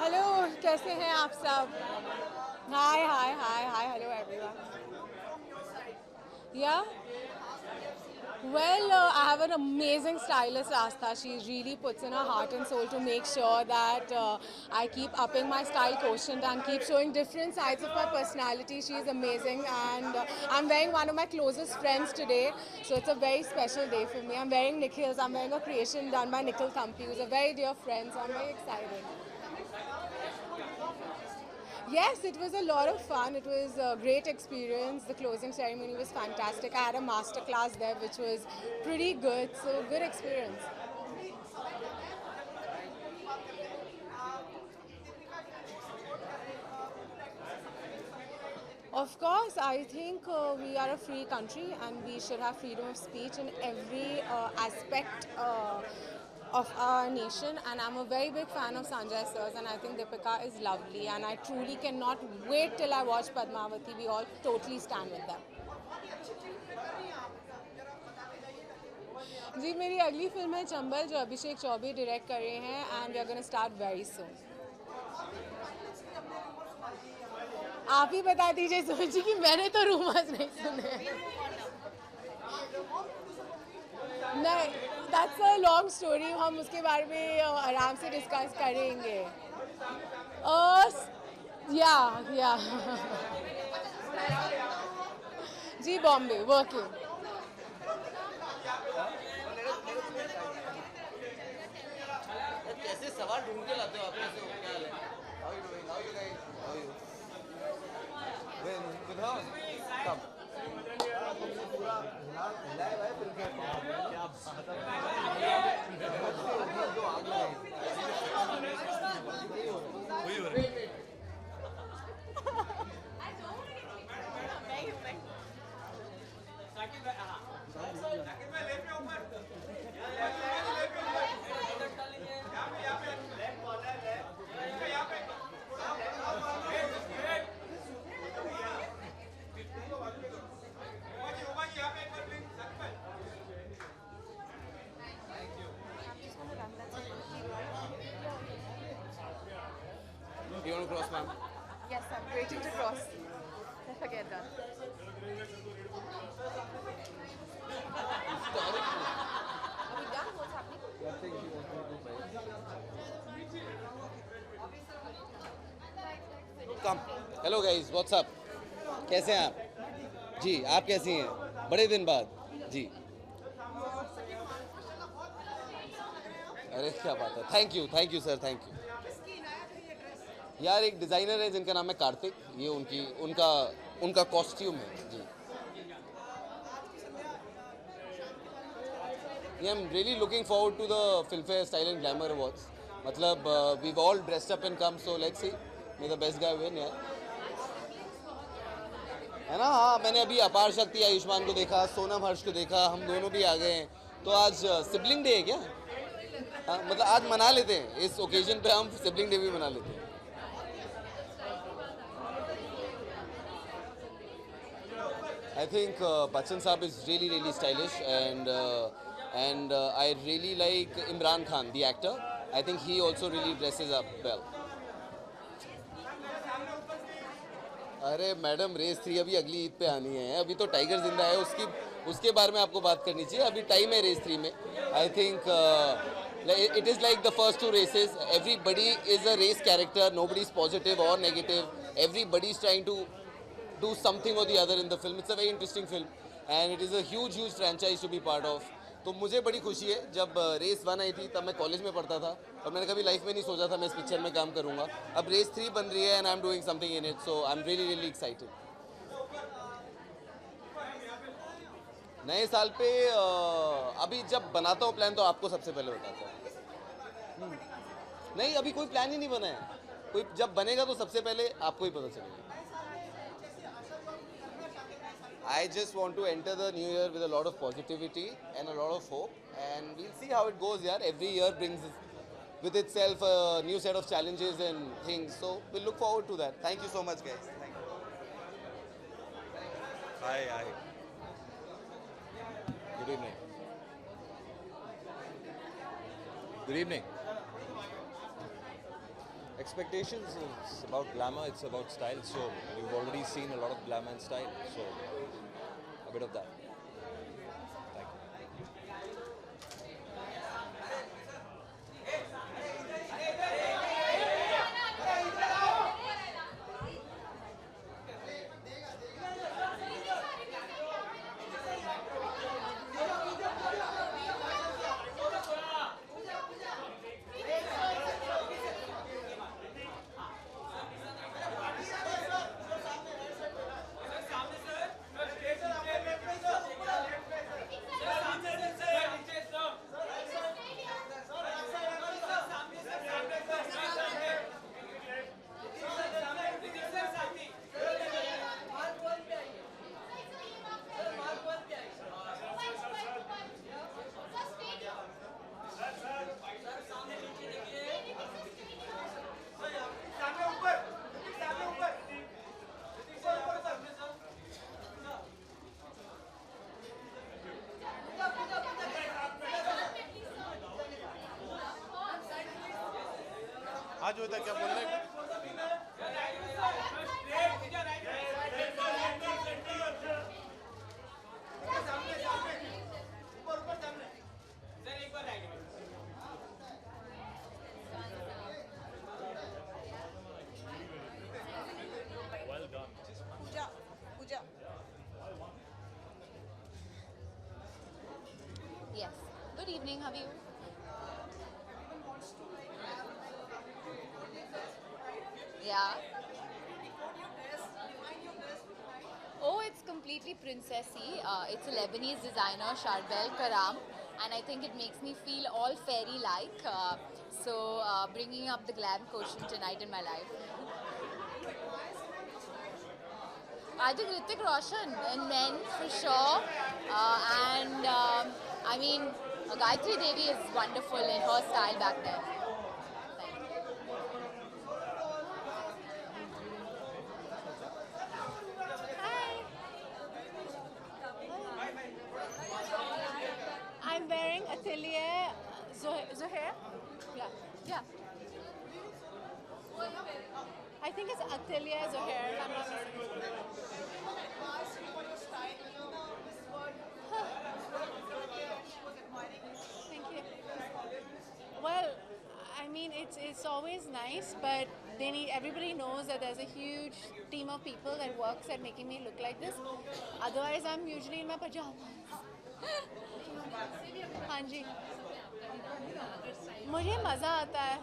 Hello, कैसे हैं आप सब? Hi hi hi hi hello everyone. Yeah? Well, I have an amazing stylist, Astha. She really puts in her heart and soul to make sure that I keep upping my style quotient and keep showing different sides of my personality. She is amazing, and I'm wearing one of my closest friends today, so it's a very special day for me. I'm wearing Nikhil's. I'm wearing a creation done by Nikhil Thampi, who's a very dear friend, so I'm very excited. Yes, it was a lot of fun. It was a great experience. The closing ceremony was fantastic. I had a master class there, which was pretty good. So, good experience. Of course, I think we are a free country and we should have freedom of speech in every aspect of our nation, and I'm a very big fan of Sanjay Sir's, and I think Deepika is lovely, and I truly cannot wait till I watch Padmavati. We all totally stand with them. जी, मेरी अगली film है चंबल, जो अभिषेक Choubey direct कर रहे हैं, and we are going to start very soon. आप ही बता दीजिए सोची कि मैंने तो रूमर्स नहीं सुने. नहीं, that's a long story. हम उसके बारे में आराम से डिस्कस करेंगे. Yeah. जी, बॉम्बे वर्किंग. कैसे सवाल ढूंढ के लाते हो आप? कैसे हो? क्या हाल है? How are you doing? How are you guys? How are you? Good house. Come. You want to cross, ma'am? Yes, I'm waiting to cross. If I get done. Are we done? What's happening? Come. Hello guys, what's up? कैसे हैं आप? जी, आप कैसी हैं? बड़े दिन बाद. जी. अरे क्या बात है, thank you sir, thank you यार। एक डिज़ाइनर है जिनका नाम है कार्तिक, ये उनका कॉस्ट्यूम है जी। I am really looking forward to the Filmfare style and glamour awards. मतलब we all dressed up and come, so let's see may the best guy win यार, है ना। हाँ, मैंने अभी अपार शक्ति आयुष्मान को देखा, सोनम हर्ष को देखा, हम दोनों भी आ गए हैं। तो आज सिबलिंग डे है क्या? हाँ, मतलब आज मना लेते हैं, इस ओकेजन पे हम सिबलिंग डे भी मना लेते हैं। I think Bachchan Saab is really stylish, and I really like Imran Khan, the actor. I think he also really dresses up well. अरे मैडम, रेस 3 अभी अगली ईद पे आनी है, अभी तो टाइगर जिंदा है, उसके बारे में आपको बात करनी चाहिए। अभी टाइम है रेस 3 में। I think it is like the first 2 races. Everybody is a race character. Nobody is positive or negative. Everybody is trying to do something or the other in the film. It's a very interesting film, and it is a huge franchise to be part of. तो मुझे बड़ी खुशी है। जब race 1 आई थी तब मैं college में पढ़ता था और मैंने कभी लाइफ में नहीं सोचा था मैं इस पिक्चर में काम करूँगा। अब रेस 3 बन रही है, and I am doing something in it, so I am really excited. नए साल पे अभी जब बनाता हूँ प्लान तो आपको सबसे पहले बताता हूँ। नहीं, अभी कोई प्लान ही नहीं बना है। कोई जब बनेगा तो सबसे पहले आपको ही पता चलेगा। I just want to enter the new year with a lot of positivity and a lot of hope, and we'll see how it goes. Yeah, every year brings with itself a new set of challenges and things. So we'll look forward to that. Thank you so much, guys. Thank you. Hi. Good evening. Good evening. Expectations is about glamour, it's about style. So you've already seen a lot of glamour and style. So a bit of that. Thank आज होता क्या बोल रहे हैं? Yes. Good evening. How are you? Yeah. Oh, it's completely princessy. It's a Lebanese designer, Charbel Karam, and I think it makes me feel all fairy-like. So, bringing up the glam quotient tonight in my life. I think Hrithik Roshan in men for sure, and I mean Gayatri Devi is wonderful in her style back then. I'm wearing Atelier Zohair. Yeah. I think it's Atelier Zohair, if I'm not mistaken. Thank you. Well, I mean, it's always nice, but everybody knows that there's a huge team of people that works at making me look like this. Otherwise, I'm usually in my pajamas. Hanji. मुझे मज़ा आता है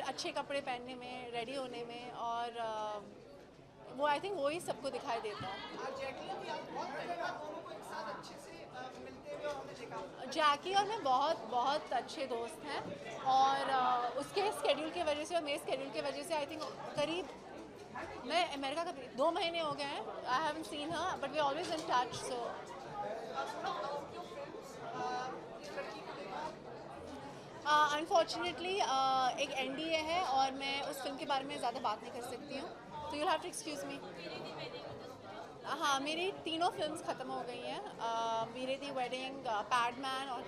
अच्छे कपड़े पहनने में, ready होने में, और वो आई थिंक वो ही सबको दिखाई देता है। जैकी और मैं बहुत अच्छे दोस्त हैं, और उसके स्केड्यूल की वजह से और मेरे स्केड्यूल की वजह से आई थिंक करीब मैं अमेरिका का 2 महीने हो गए हैं। I haven't seen her but we always in touch. So unfortunately एक NDA है और मैं उस फिल्म के बारे में ज़्यादा बात नहीं कर सकती हूँ, तो you have to excuse me. हाँ, मेरी 3 फिल्म्स ख़त्म हो गई हैं, वीरे दी वेडिंग, पैडमैन और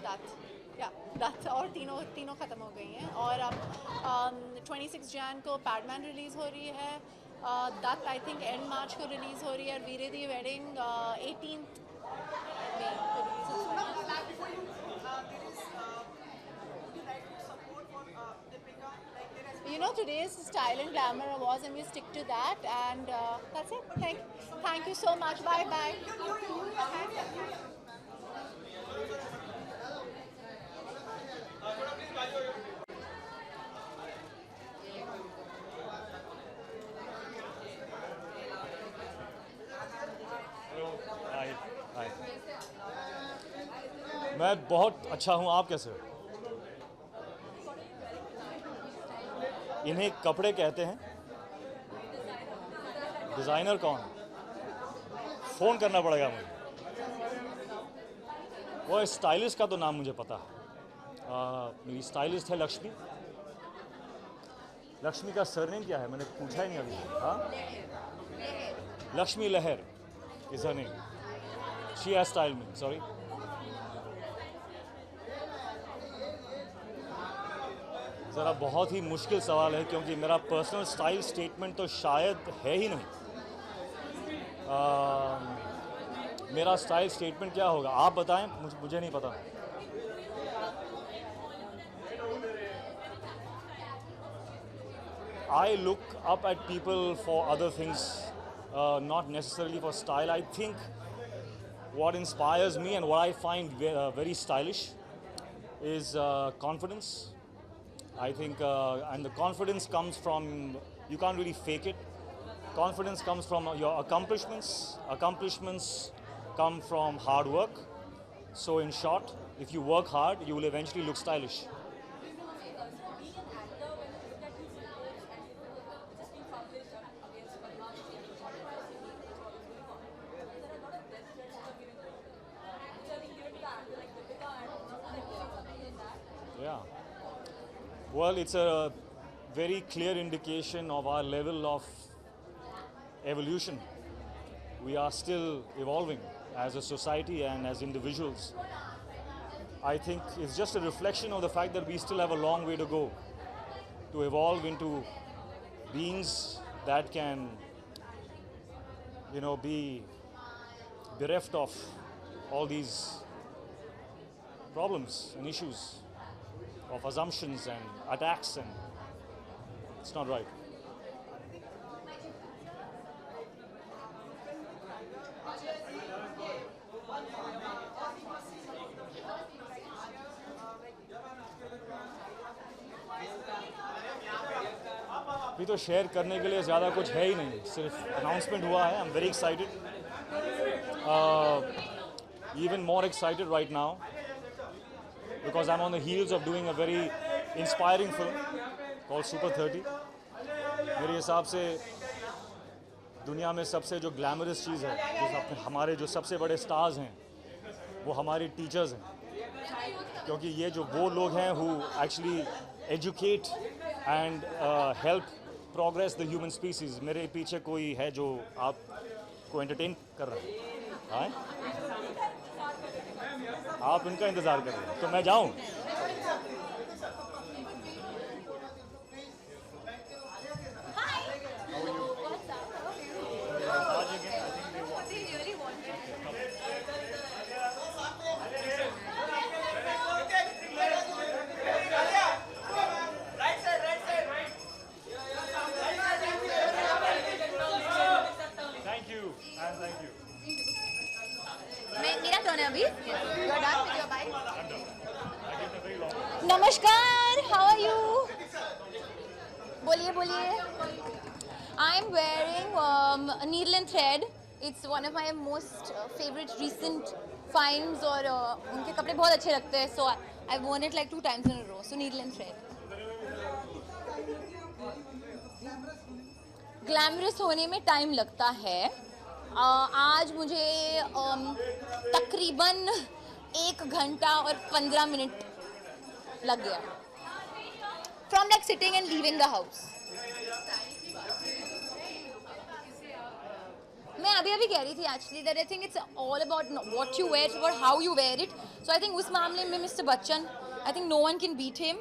दत्त, और तीनों ख़त्म हो गई हैं। और अब 26 जैन को पैडमैन रिलीज़ हो रही है, दत्त आई थिंक एंड मार्च को रिलीज़ हो रही है, और वीरे दी वेडिंग 18 मई को रिलीज़ हो रही है। You know, today is Style and Glamour Awards, and we stick to that. And that's it. Thank you so much. Bye bye. हाय। मैं बहुत अच्छा हूँ, आप कैसे हो? इन्हें कपड़े कहते हैं। डिज़ाइनर कौन? फ़ोन करना पड़ेगा मुझे। वो स्टाइलिस्ट का तो नाम मुझे पता है। मेरी स्टाइलिस्ट है लक्ष्मी। लक्ष्मी का सरनेम क्या है? मैंने पूछा ही नहीं अभी। हाँ, लक्ष्मी लहर is her name. She has style me. Sorry. ज़रा बहुत ही मुश्किल सवाल है, क्योंकि मेरा पर्सनल स्टाइल स्टेटमेंट तो शायद है ही नहीं। मेरा स्टाइल स्टेटमेंट क्या होगा आप बताएं, मुझे नहीं पता। I look up at people for other things, not necessarily for style. I think what inspires me and what I find very stylish is confidence. I think, and the confidence comes from, you can't really fake it. Confidence comes from your accomplishments. Accomplishments come from hard work. So in short, if you work hard, you will eventually look stylish. Yeah. Well, it's a very clear indication of our level of evolution. We are still evolving as a society and as individuals. I think it's just a reflection of the fact that we still have a long way to go to evolve into beings that can, be bereft of all these problems and issues of assumptions and attacks, and it's not right. अभी तो share करने के लिए ज़्यादा कुछ है ही नहीं, सिर्फ अनाउंसमेंट हुआ है. I'm very excited, even more excited right now because I'm on the heels of doing a very inspiring film called Super 30. मेरे हिसाब से दुनिया में सबसे जो ग्लैमरस चीज़ है, जो हमारे जो सबसे बड़े स्टार्स हैं, वो हमारे टीचर्स हैं, क्योंकि ये जो वो लोग हैं who actually educate and help progress the human species. मेरे पीछे कोई है जो आपको एंटरटेन कर रहा है, आप उनका इंतज़ार कर रहे हैं, तो मैं जाऊं? मेरा टर्न है अभी. You're done with your bike? नमस्कार, हाउ आर यू? बोलिए बोलिए. I am wearing needle and thread. It's one of my most favourite recent finds और उनके कपड़े बहुत अच्छे लगते हैं. So I won it like 2 times in a row. So needle and thread. Glamorous होने में टाइम लगता है. आज मुझे तकरीबन 1 घंटा और 15 मिनट लग गया. From like sitting and leaving the house. मैं अभी कह रही थी actually that I think it's all about what you wear, it's about how you wear it. So I think उस मामले में Mr. Bachchan, I think no one can beat him.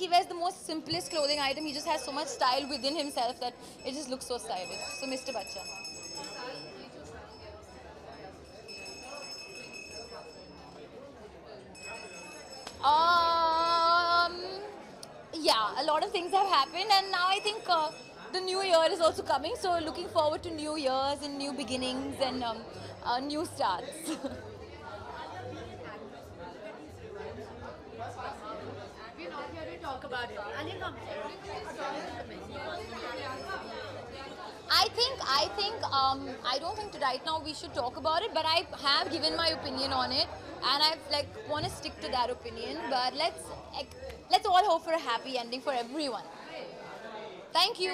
He wears the most simplest clothing item. He just has so much style within himself that it just looks so stylish. So Mr. Bachchan. Yeah, a lot of things have happened, and now I think the new year is also coming. So looking forward to new years and new beginnings and new starts. We're not here to talk about it. Alia, come. I don't think right now we should talk about it, but I have given my opinion on it, and I want to stick to that opinion. But let's all hope for a happy ending for everyone. Thank you.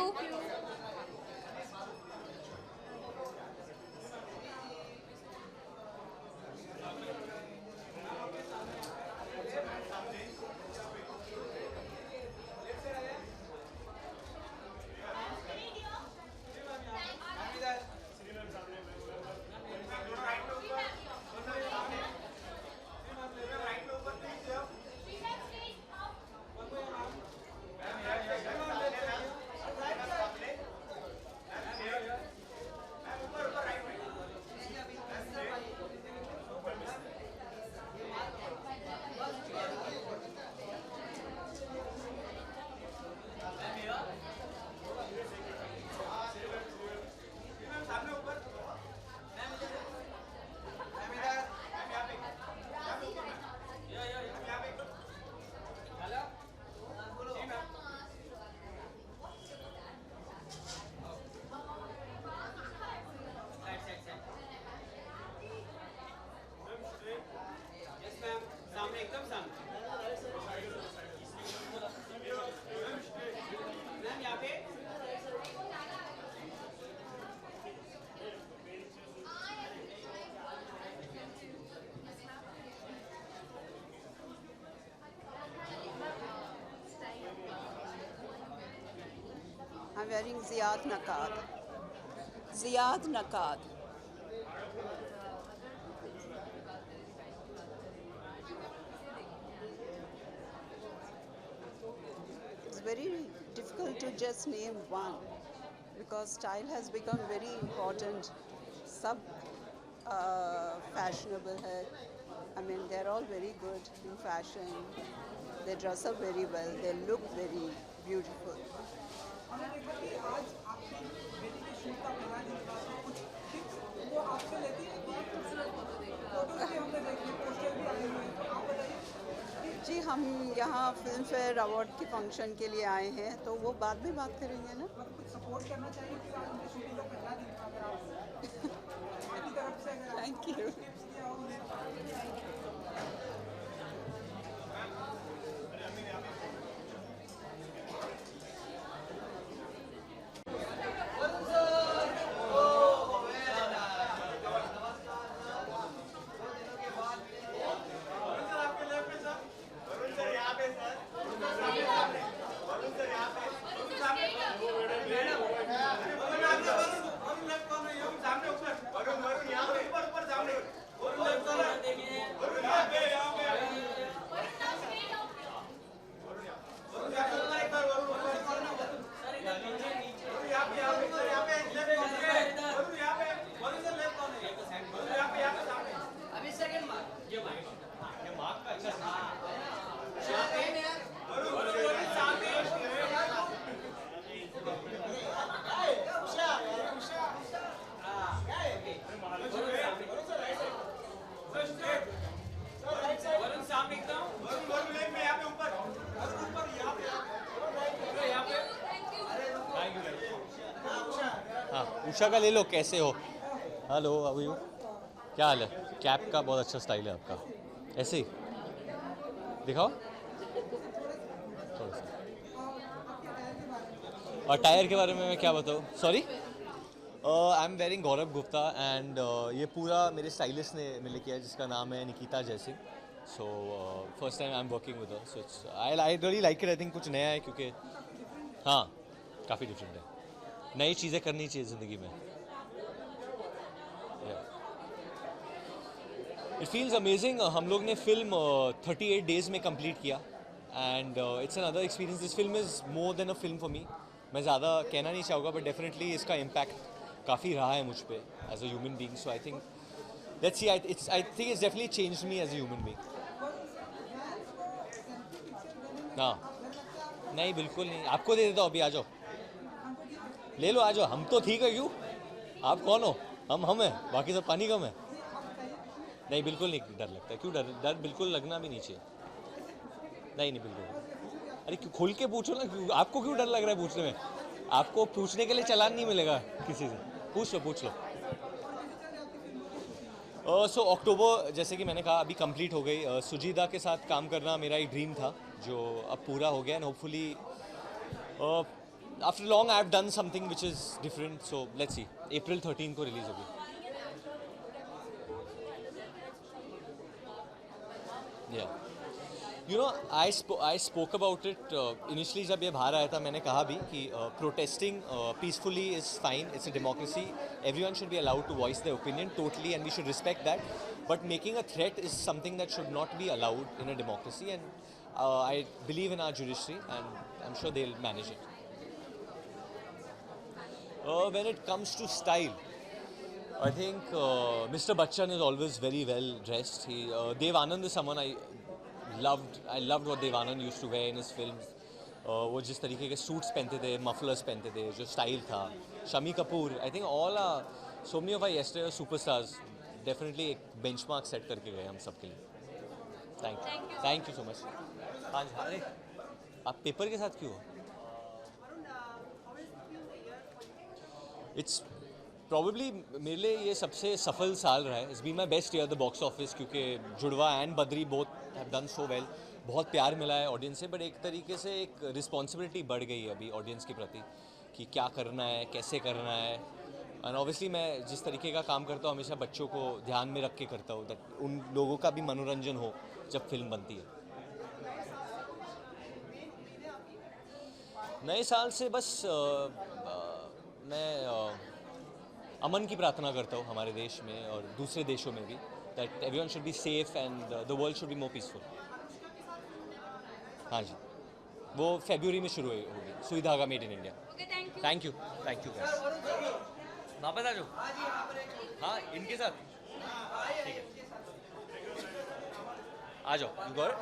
I'm wearing Ziyad Naqad. Ziyad Naqad. It's very difficult to just name one because style has become very important. Sub fashionable hai. I mean, they're all very good in fashion. They dress up very well. They look very beautiful. जी हम यहाँ film fair award के function के लिए आए हैं तो वो बाद में बात करेंगे ना. सपोर्ट करना चाहिए थैंक यू. उषा का ले लो, कैसे हो? Hello, how are you? क्या हाल है? कैप का बहुत अच्छा स्टाइल है आपका, ऐसे ही दिखाओ थोड़ा सा। और टायर के बारे में मैं क्या बताऊँ? Sorry, I am wearing Gaurav Gupta and ये पूरा मेरे स्टाइलिस्ट ने मिल किया है जिसका नाम है निकिता जैसी। So first time I am working with her, so it's I really like it. I think कुछ नया है क्योंकि हाँ काफ़ी डिफरेंट है, नई चीज़ें करनी चाहिए ज़िंदगी में। It feels amazing. हम लोग ने फिल्म 38 डेज़ में कंप्लीट किया and it's an other experience. This film is more than a film for me. मैं ज़्यादा कहना नहीं चाहूँगा बट डेफिनेटली इसका इम्पैक्ट काफ़ी रहा है मुझ पर as a human being. So I think let's see, I think it's definitely changed me as a human being. हाँ नहीं बिल्कुल नहीं, आपको दे देता हूँ, अभी आ जाओ ले लो, आ जाओ। हम तो ठीक है, क्यों आप कौन हो? हम हैं, बाकी सब पानी कम है। नहीं बिल्कुल नहीं डर लगता, क्यों डर बिल्कुल लगना भी नहीं चाहिए। नहीं बिल्कुल, अरे क्यों खोल के पूछो ना, क्यों आपको क्यों डर लग रहा है पूछने में? आपको पूछने के लिए चालान नहीं मिलेगा किसी से, पूछ लो। सो अक्टूबर जैसे कि मैंने कहा अभी कंप्लीट हो गई। सुजीदा के साथ काम करना मेरा एक ड्रीम था जो अब पूरा हो गया and hopefully after long I have done something which is different. So let's see, April 13 को रिलीज होगी। Yeah. You know, I spoke about it initially जब ये बाहर आया था। मैंने कहा भी कि protesting peacefully is fine, it's a democracy, everyone should be allowed to voice their opinion totally and we should respect that, but making a threat is something that should not be allowed in a democracy and I believe in our judiciary and I'm sure they'll manage it. When it comes to style, I think Mr. Bachchan is always very well dressed. Dev Anand is someone I loved what Dev Anand used to wear in his films. वो जिस तरीके के suits पहनते थे, mufflers पहनते थे, जो style था। Shammi Kapoor, I think all so many of our yesterday superstars definitely एक बेंचमार्क सेट करके गए हम सब के लिए। Thank you so much. हाँ जी, अरे आप पेपर के साथ क्यों हो? इट्स प्रॉबेबली मेरे लिए ये सबसे सफल साल रहा है। It's be my best year the box office, क्योंकि जुड़वा and Badri both have done so well. बहुत प्यार मिला है ऑडियंस से, बट एक तरीके से एक रिस्पॉन्सिबिलिटी बढ़ गई है अभी ऑडियंस के प्रति कि क्या करना है, कैसे करना है। एंड ऑब्वियसली मैं जिस तरीके का काम करता हूँ हमेशा बच्चों को ध्यान में रख के करता हूँ, दैट उन लोगों का भी मनोरंजन हो जब फिल्म बनती है। नए साल से बस मैं अमन की प्रार्थना करता हूँ हमारे देश में और दूसरे देशों में भी, that everyone should be safe and the world should be more peaceful. हाँ जी, वो फरवरी में शुरू होगी, सुई धागा made in India. Thank you वापस आ जाओ। हाँ इनके साथ ठीक है, आ जाओ। You got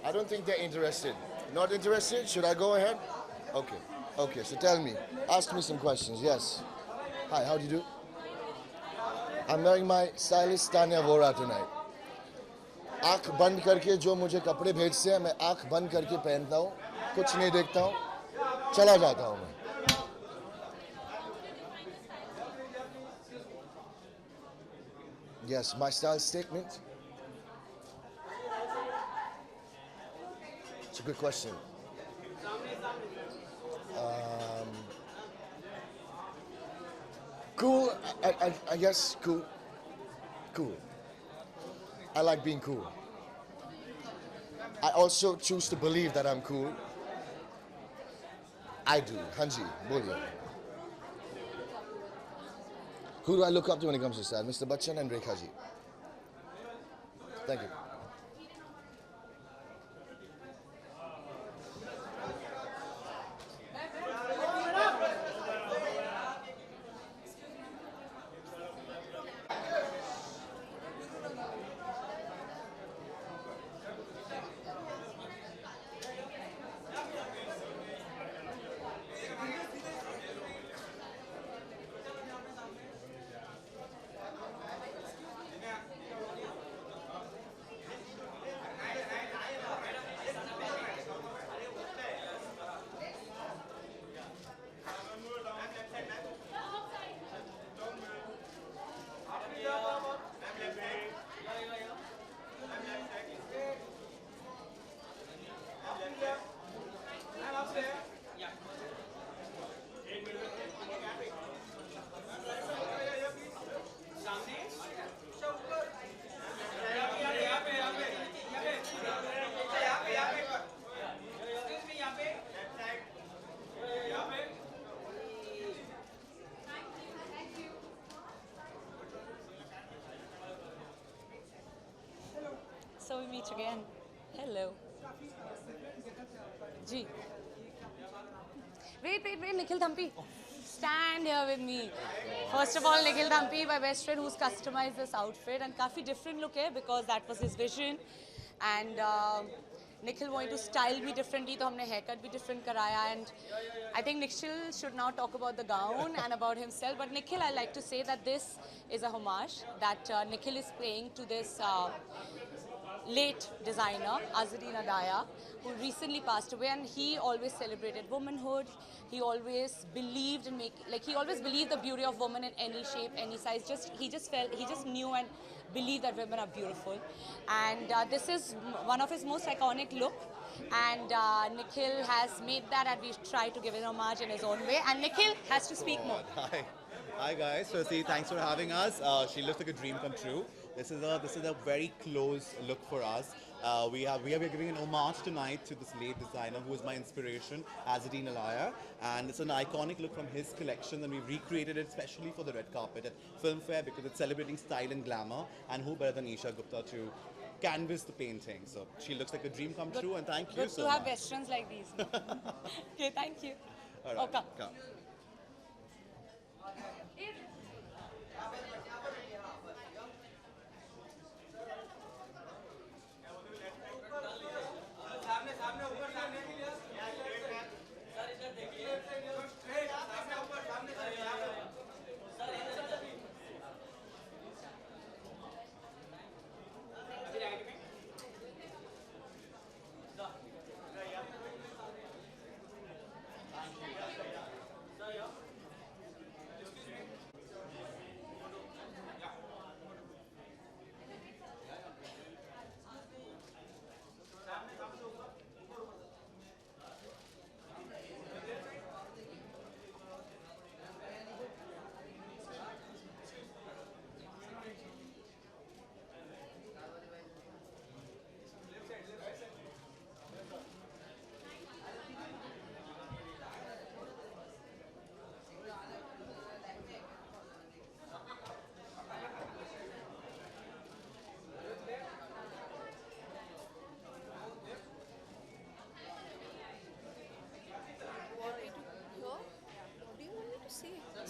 I don't think they're interested. Not interested? Should I go ahead? Okay. Okay, so tell me. Ask me some questions. Yes. Hi, how do you do? I'm wearing my stylist Tanya Vora tonight. आँख बंद करके जो मुझे कपड़े भेजते हैं मैं आँख बंद करके पहनता हूँ, कुछ नहीं देखता हूँ, चला जाता हूँ मैं. Yes, my style statement. It's a good question. Cool, I guess cool. Cool. I like being cool. I also choose to believe that I'm cool. I do. Hanji, boliye. Who do I look up to when it comes to style? Mr. Bachchan and Rekha ji. Thank you. So we meet again. Hello. Ji. Wait, Nikhil Thampi. Stand here with me. First of all, Nikhil Thampi, my best friend, who's customized this outfit, and काफी different look है because that was his vision. And Nikhil wanted to style me differently, तो हमने haircut भी different कराया. And I think Nikhil should now talk about the gown and about himself. But Nikhil, I like to say that this is a homage that Nikhil is paying to this late designer, Azadeen Adaya, who recently passed away, and he always celebrated womanhood. He always believed in he always believed the beauty of women in any shape, any size. He just knew and believed that women are beautiful. And this is one of his most iconic look. And Nikhil has made that, and we try to give it homage in his own way. And Nikhil has to speak more. Hi guys. Firstly, thanks for having us. She looks like a dream come true. This is a very close look for us. We are giving an homage tonight to this late designer who is my inspiration, Azadeen Adaya, and it's an iconic look from his collection, and we've recreated it especially for the red carpet at Filmfare because it's celebrating style and glamour, and who better than Isha Gupta to canvas the painting. So she looks like a dream come true, and thank you so much. Good to have best friends like these. Okay, thank you. All right. Okay. Come.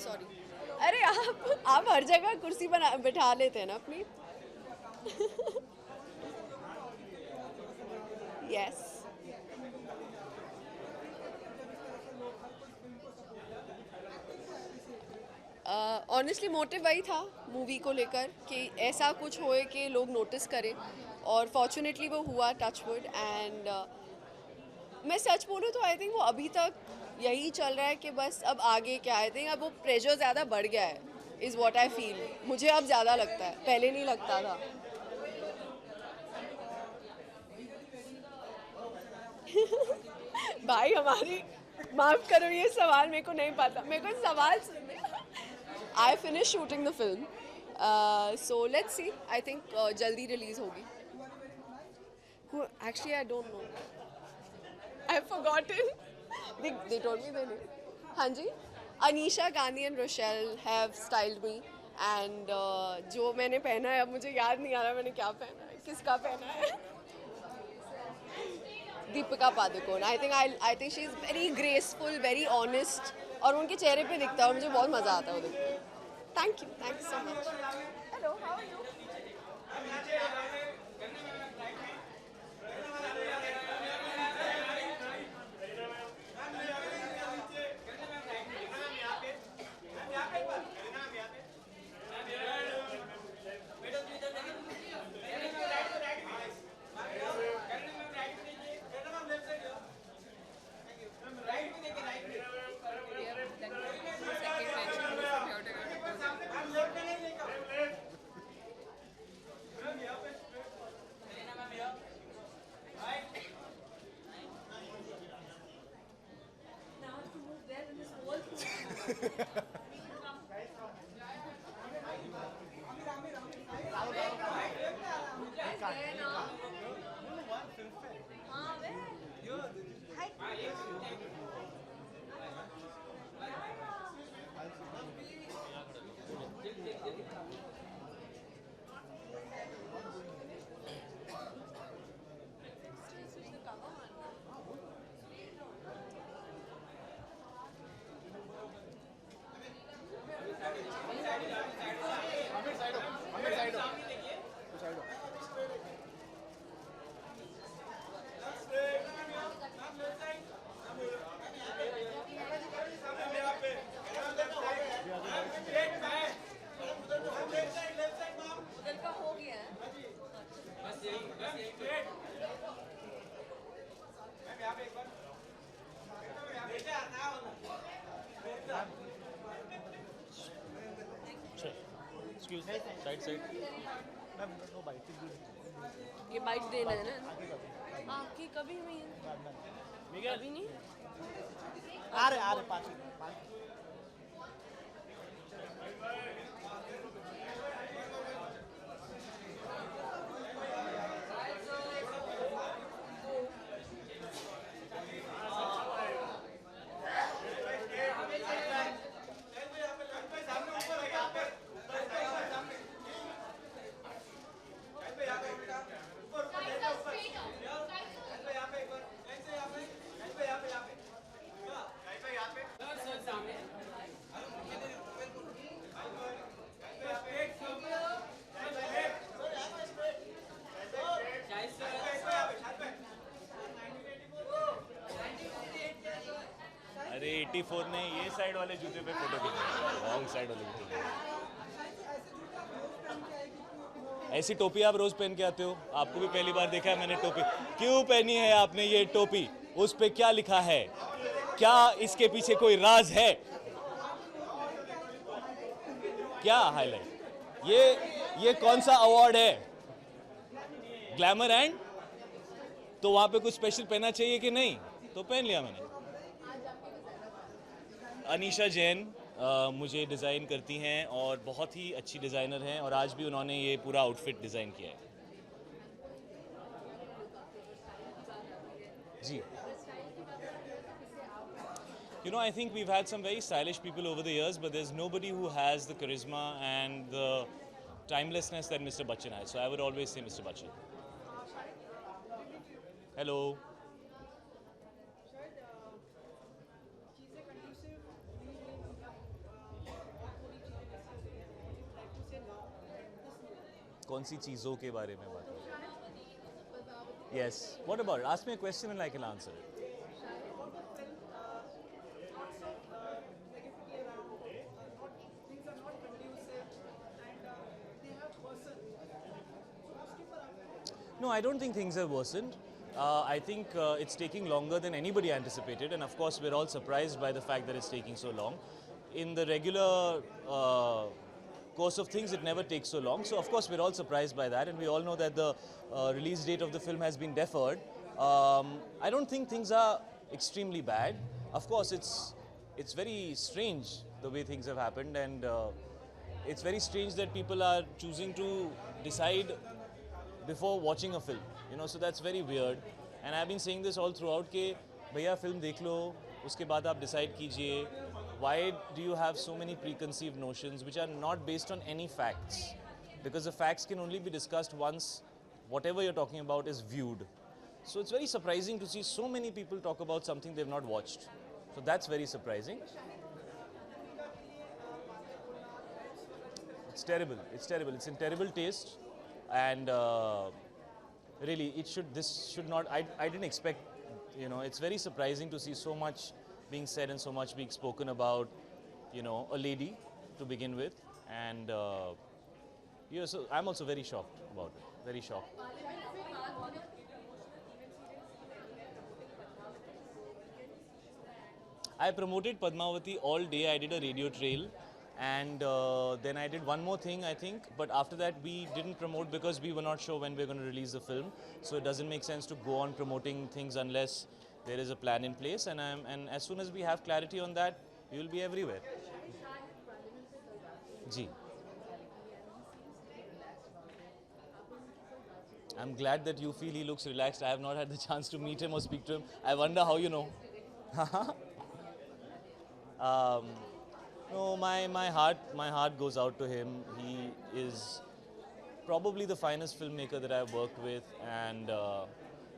Sorry अरे आप हर जगह कुर्सी बना बिठा लेते हैं ना अपनी यस ऑनेस्टली मोटिव वही था मूवी को लेकर कि ऐसा कुछ होए कि लोग नोटिस करें, और फॉर्चुनेटली वो हुआ, टच वुड। एंड मैं सच बोलूँ तो आई थिंक वो अभी तक यही चल रहा है कि बस अब आगे क्या, आई थिंक अब वो प्रेशर ज़्यादा बढ़ गया है, इज़ वॉट आई फील। मुझे अब ज़्यादा लगता है, पहले नहीं लगता था। भाई हमारी, माफ़ करो ये सवाल मेरे को नहीं पता, मेरे को सवाल सुनने। I finish shooting the film, so let's see, I think जल्दी रिलीज होगी। Actually I don't know, I've forgotten. they told me their name. हाँ जी, Anisha Gandhi and Rochelle have styled me, and जो मैंने पहना है अब मुझे याद नहीं आ रहा मैंने क्या पहना है, किसका पहना है। Deepika Padukone. I think she is very graceful, very honest, और उनके चेहरे पे दिखता है और मुझे बहुत मज़ा आता है वो देखते। Thank you so much. Hello, how are you? ये बाइट देना है ना आपकी, कभी नहीं, कभी नहीं आ रहे पाँच। अरे 84 ने ये साइड वाले जूते पे फोटो खींचा, रॉन्ग साइड वाले जूते पे। ऐसी टोपी आप रोज पहन के आते हो? आपको भी पहली बार देखा है मैंने टोपी। क्यों पहनी है आपने ये टोपी? उस पे क्या लिखा है? क्या इसके पीछे कोई राज है? क्या हाईलाइट? ये कौन सा अवार्ड है? Glamour and? तो वहां पे कुछ स्पेशल पहना चाहिए कि नहीं? तो पहन लिया मैंने। अनीशा जैन मुझे डिज़ाइन करती हैं और बहुत ही अच्छी डिज़ाइनर हैं, और आज भी उन्होंने ये पूरा आउटफिट डिज़ाइन किया है। जी, you know, I think we've had some very stylish people over the years, but there's nobody who has the charisma and the timelessness that Mr. Bachchan has. So I would always say Mr. Bachchan. Hello. कौन सी चीज़ों के बारे में बात करें? Yes. What about it? Ask me a question and I can answer it. No, I don't think things have worsened. I think it's taking longer than anybody anticipated, and of course we're all surprised by the fact that it's taking so long. In the regular course of things, it never takes so long. So of course we're all surprised by that, and we all know that the release date of the film has been deferred. I don't think things are extremely bad. Of course, it's very strange the way things have happened, and it's very strange that people are choosing to decide before watching a film. You know, so that's very weird. And I've been saying this all throughout कि भैया film देख लो, उसके बाद आप decide कीजिए. Why do you have so many preconceived notions which are not based on any facts? Because the facts can only be discussed once whatever you're talking about is viewed. So it's very surprising to see so many people talk about something they've not watched. So that's very surprising. It's terrible. It's terrible. It's in terrible taste, and really, this should not. I didn't expect. You know, it's very surprising to see so much being said and so much being spoken about. You know, a lady to begin with, and yeah. So I'm also very shocked about it. Very shocked. I promoted Padmavati all day. I did a radio trail, and then I did one more thing, I think. But after that, we didn't promote because we were not sure when we were going to release the film. So it doesn't make sense to go on promoting things unless there is a plan in place. And as soon as we have clarity on that, we will be everywhere. Ji. I'm glad that you feel he looks relaxed. I have not had the chance to meet him or speak to him. I wonder how you know. No, my heart goes out to him. He is probably the finest filmmaker that I've worked with, and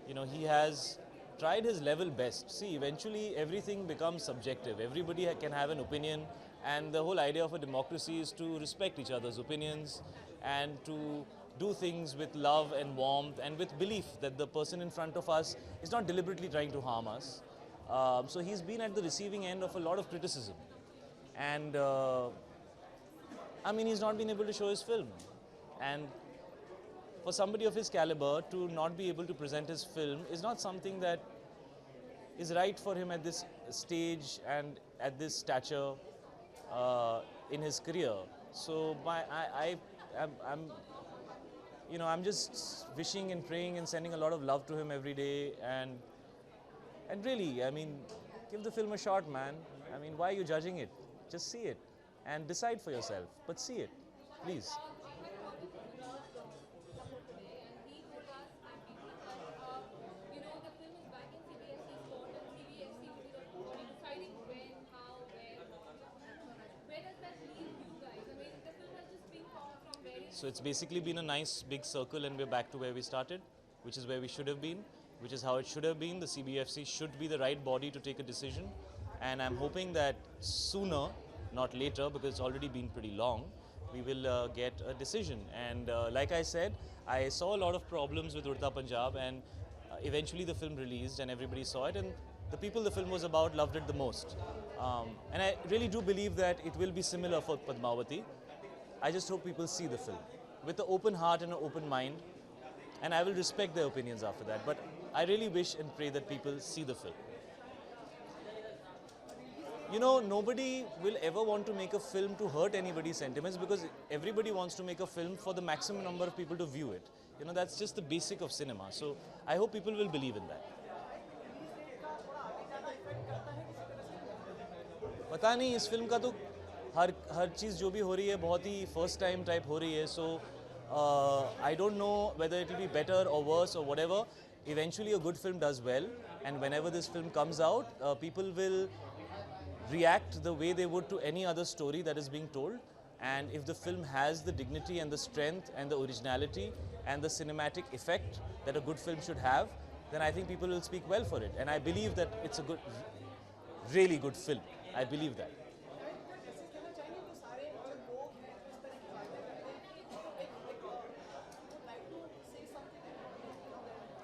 you know, he has tried his level best. See, eventually everything becomes subjective. Everybody can have an opinion, and the whole idea of a democracy is to respect each other's opinions and to do things with love and warmth and with belief that the person in front of us is not deliberately trying to harm us. So he's been at the receiving end of a lot of criticism, and I mean, he's not been able to show his film, and for somebody of his caliber to not be able to present his film is not something that is right for him at this stage and at this stature in his career. So I'm just wishing and praying and sending a lot of love to him every day, and really, I mean, give the film a shot, man. I mean, why are you judging it? Just see it and decide for yourself, but see it, please. So it's basically been a nice big circle, and we're back to where we started, which is where we should have been, which is how it should have been. The CBFC should be the right body to take a decision, and I'm hoping that sooner, not later, because it's already been pretty long, we will get a decision. And like I said, I saw a lot of problems with Udta Punjab, and eventually the film released and everybody saw it, and the people the film was about loved it the most. And I really do believe that it will be similar for Padmavati. I just hope people see the film with an open heart and an open mind, and I will respect their opinions after that. But I really wish and pray that people see the film. You know, nobody will ever want to make a film to hurt anybody's sentiments, because everybody wants to make a film for the maximum number of people to view it. You know, that's just the basic of cinema. So I hope people will believe in that. पता नहीं इस film का तो हर चीज़ जो भी हो रही है बहुत ही फर्स्ट टाइम टाइप हो रही है. So I don't know whether it will be better or worse or whatever. Eventually a good film does well, and whenever this film comes out, people will react the way they would to any other story that is being told. And if the film has the dignity and the strength and the originality and the cinematic effect that a good film should have, then I think people will speak well for it. And I believe that it's a good, really good film. I believe that.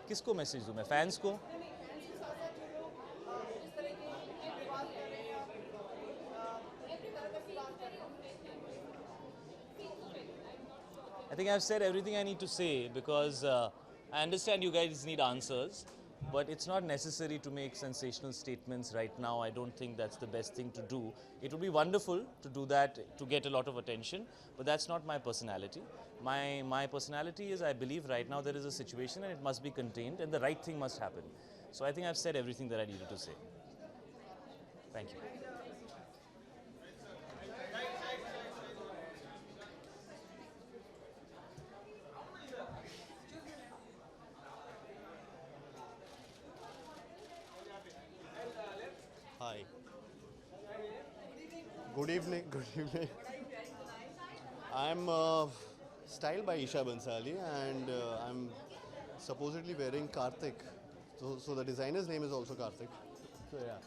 किसको message दूं मैं? Fans को? I think I've said everything I need to say, because I understand you guys need answers, but it's not necessary to make sensational statements right now. I don't think that's the best thing to do. It would be wonderful to do that to get a lot of attention, but that's not my personality. My personality is, I believe right now there is a situation and it must be contained and the right thing must happen. So I think I've said everything that I needed to say. Thank you. Hi. Good evening. Good evening. I'm styled by Isha Bansali, and I'm supposedly wearing Karthik. So the designer's name is also Karthik. So yeah.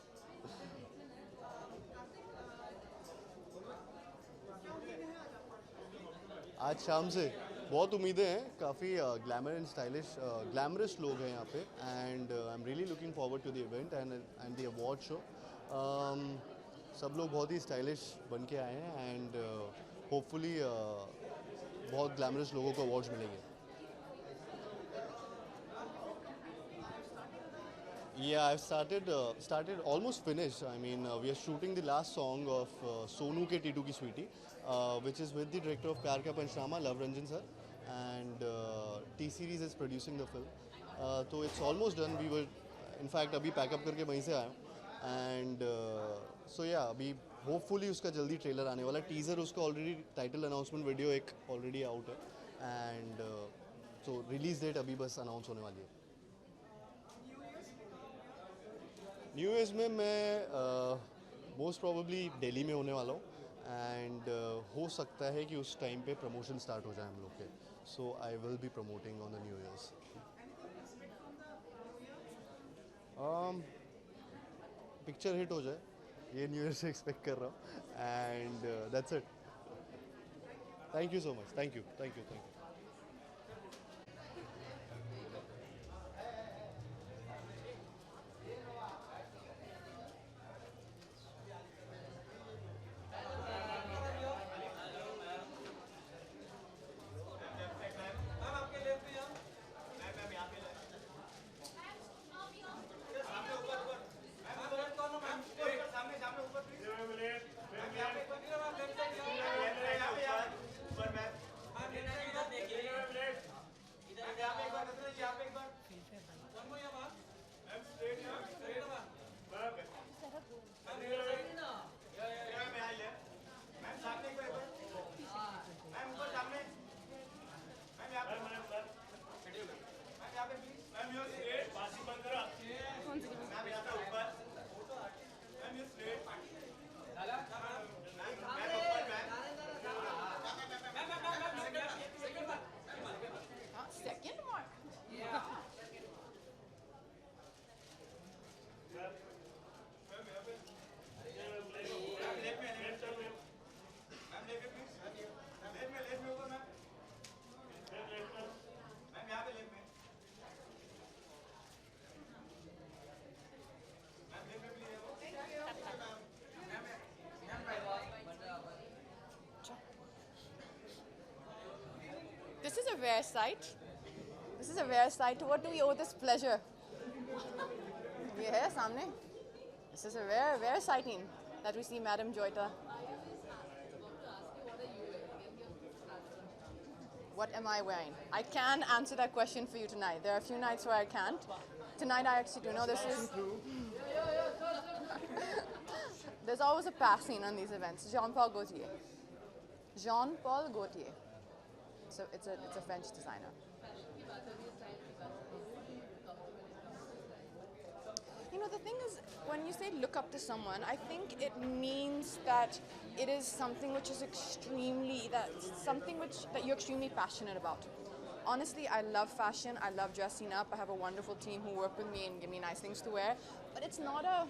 आज शाम से बहुत उम्मीदें हैं, काफ़ी glamour and stylish glamorous लोग हैं यहाँ पे, and I am really looking forward to the event and the award show. सब लोग बहुत ही स्टाइलिश बन के आए हैं, एंड होपफुली बहुत ग्लैमरस लोगों को अवार्ड्स मिलेंगे. Yeah, I've started almost finished. I mean, we are shooting the last song of Sonu Ke Titu Ki Sweetie, which is with the director of Pyar Ka Panchnama, Love Ranjan sir, and T-Series is producing the film. So it's almost done. We were, in fact, अभी pack up करके वहीं से आया हूँ, and so yeah, अभी hopefully उसका जल्दी trailer आने वाला है. Teaser उसका already title announcement video एक already out है, and so release date अभी बस announce होने वाली है. न्यू ईयर्स में मैं मोस्ट प्रोबेबली दिल्ली में होने वाला हूँ, एंड हो सकता है कि उस टाइम पे प्रमोशन स्टार्ट हो जाए हम लोग के. So I will be promoting on the new years. Picture hit हो जाए, ये न्यू ईयर से एक्सपेक्ट कर रहा हूँ, and that's it. Thank you so much. Thank you. This is a rare sight. This is a rare sight. To what do we owe this pleasure? ये है सामने. This is a rare sighting that we see Madam Joyta. What am I wearing? I can answer that question for you tonight. There are a few nights where I can't. Tonight I actually do know this is... There's always a passing on these events. Jean-Paul Gaultier. Jean-Paul Gaultier. So it's a French designer. You know, the thing is, when you say look up to someone, I think it means that it is something which is that you're extremely passionate about. Honestly, I love fashion. I love dressing up. I have a wonderful team who work with me and give me nice things to wear. But it's not a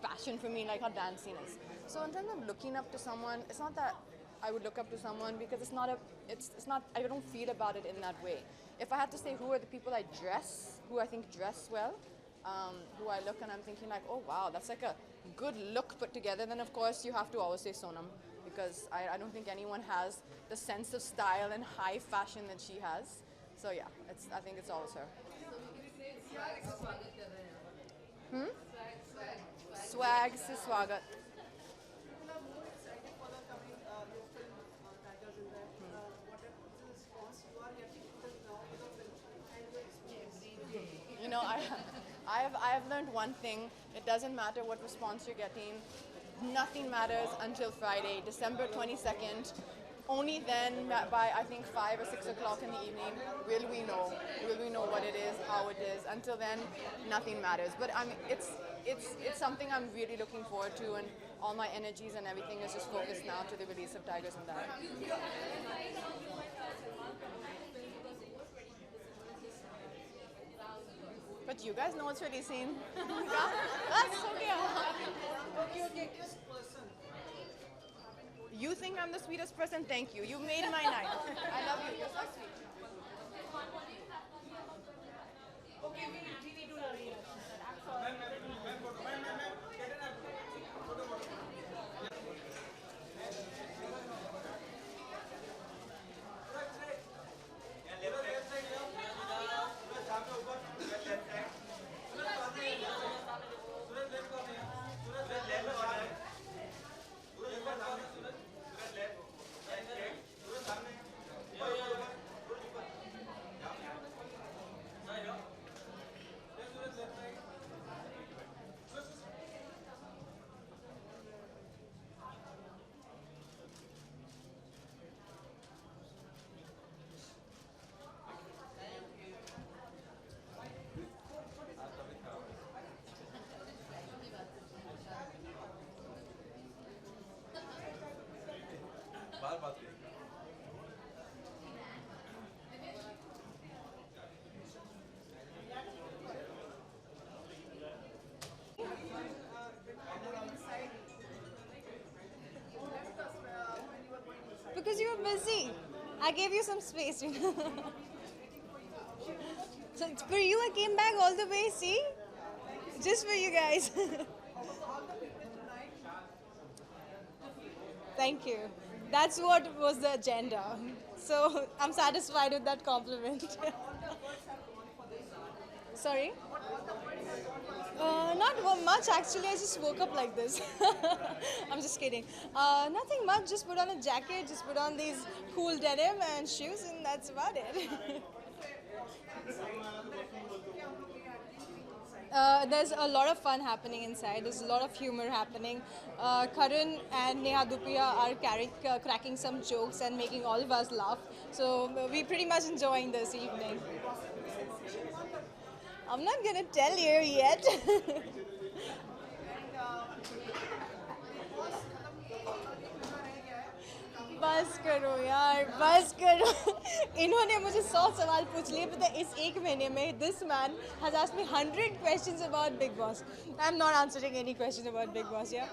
passion for me like how dancing is. So in terms of looking up to someone, it's not that I would look up to someone, because it's not, I don't feel about it in that way. If I had to say who are the people who I think dress well, who I look and I'm thinking like, oh wow, that's like a good look put together, then of course you have to always say Sonam, because I don't think anyone has the sense of style and high fashion that she has. So yeah, I think it's always her. Swag से स्वागत. You know, I have learned one thing. It doesn't matter what response you're getting. Nothing matters until Friday, December 22nd. Only then, by I think 5 or 6 o'clock in the evening, will we know what it is, how it is. Until then, nothing matters. But I mean, it's something I'm really looking forward to, and all my energies and everything is just focused now to the release of Tigers and That. But you guys know it's releasing. That's okay. Okay. You think I'm the sweetest person? Thank you. You made my night. I love you. You're so sweet. Okay, we need to hurry. Because you were busy. I gave you some space, you know. So for you, I came back all the way, see? Just for you guys. Thank you. That's what was the agenda. So I'm satisfied with that compliment. Sorry? Not much actually, I just woke up like this. I'm just kidding. Nothing much, just put on a jacket, just put on these cool denim and shoes, and that's about it. There's a lot of fun happening inside. There's a lot of humor happening. Karan and Neha Dupia are cracking some jokes and making all of us laugh. So we're pretty much enjoying this evening. I'm not gonna tell you yet. बस करो यार, बस करो. इन्होंने मुझे 100 सवाल पूछ लिए, पता इस एक महीने में this man has asked me 100 questions about Bigg Boss. I'm not answering any questions about Bigg Boss, yeah.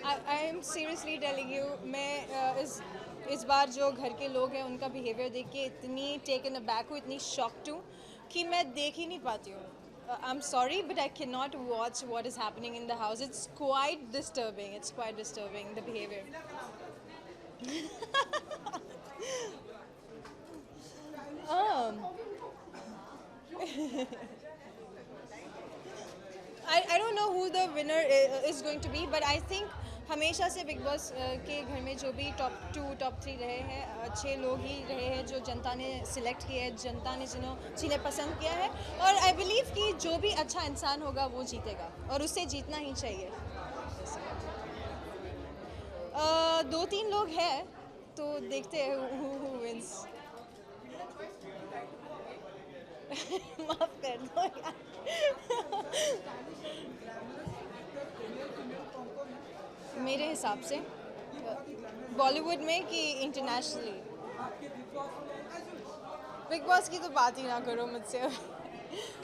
I am seriously telling you, मैं इस बार जो घर के लोग हैं उनका बिहेवियर देख के इतनी taken aback हूँ, इतनी shocked हूँ कि मैं देख ही नहीं पाती हूँ. I'm sorry, but I cannot watch what is happening in the house. It's quite disturbing. It's quite disturbing, the behavior. I don't know who the winner is going to be, but I think हमेशा से big Boss के घर में जो भी top 2, top 3 रहे हैं, अच्छे लोग ही रहे हैं जो जनता ने सिलेक्ट किया है, जनता ने जिन्हें पसंद किया है. और आई बिलीव कि जो भी अच्छा इंसान होगा वो जीतेगा और उससे जीतना ही चाहिए. 2-3 लोग हैं तो देखते हैं who wins. माफ कर दो यार. मेरे हिसाब से बॉलीवुड में कि इंटरनेशनली. बिग बॉस की तो बात ही ना करो मुझसे.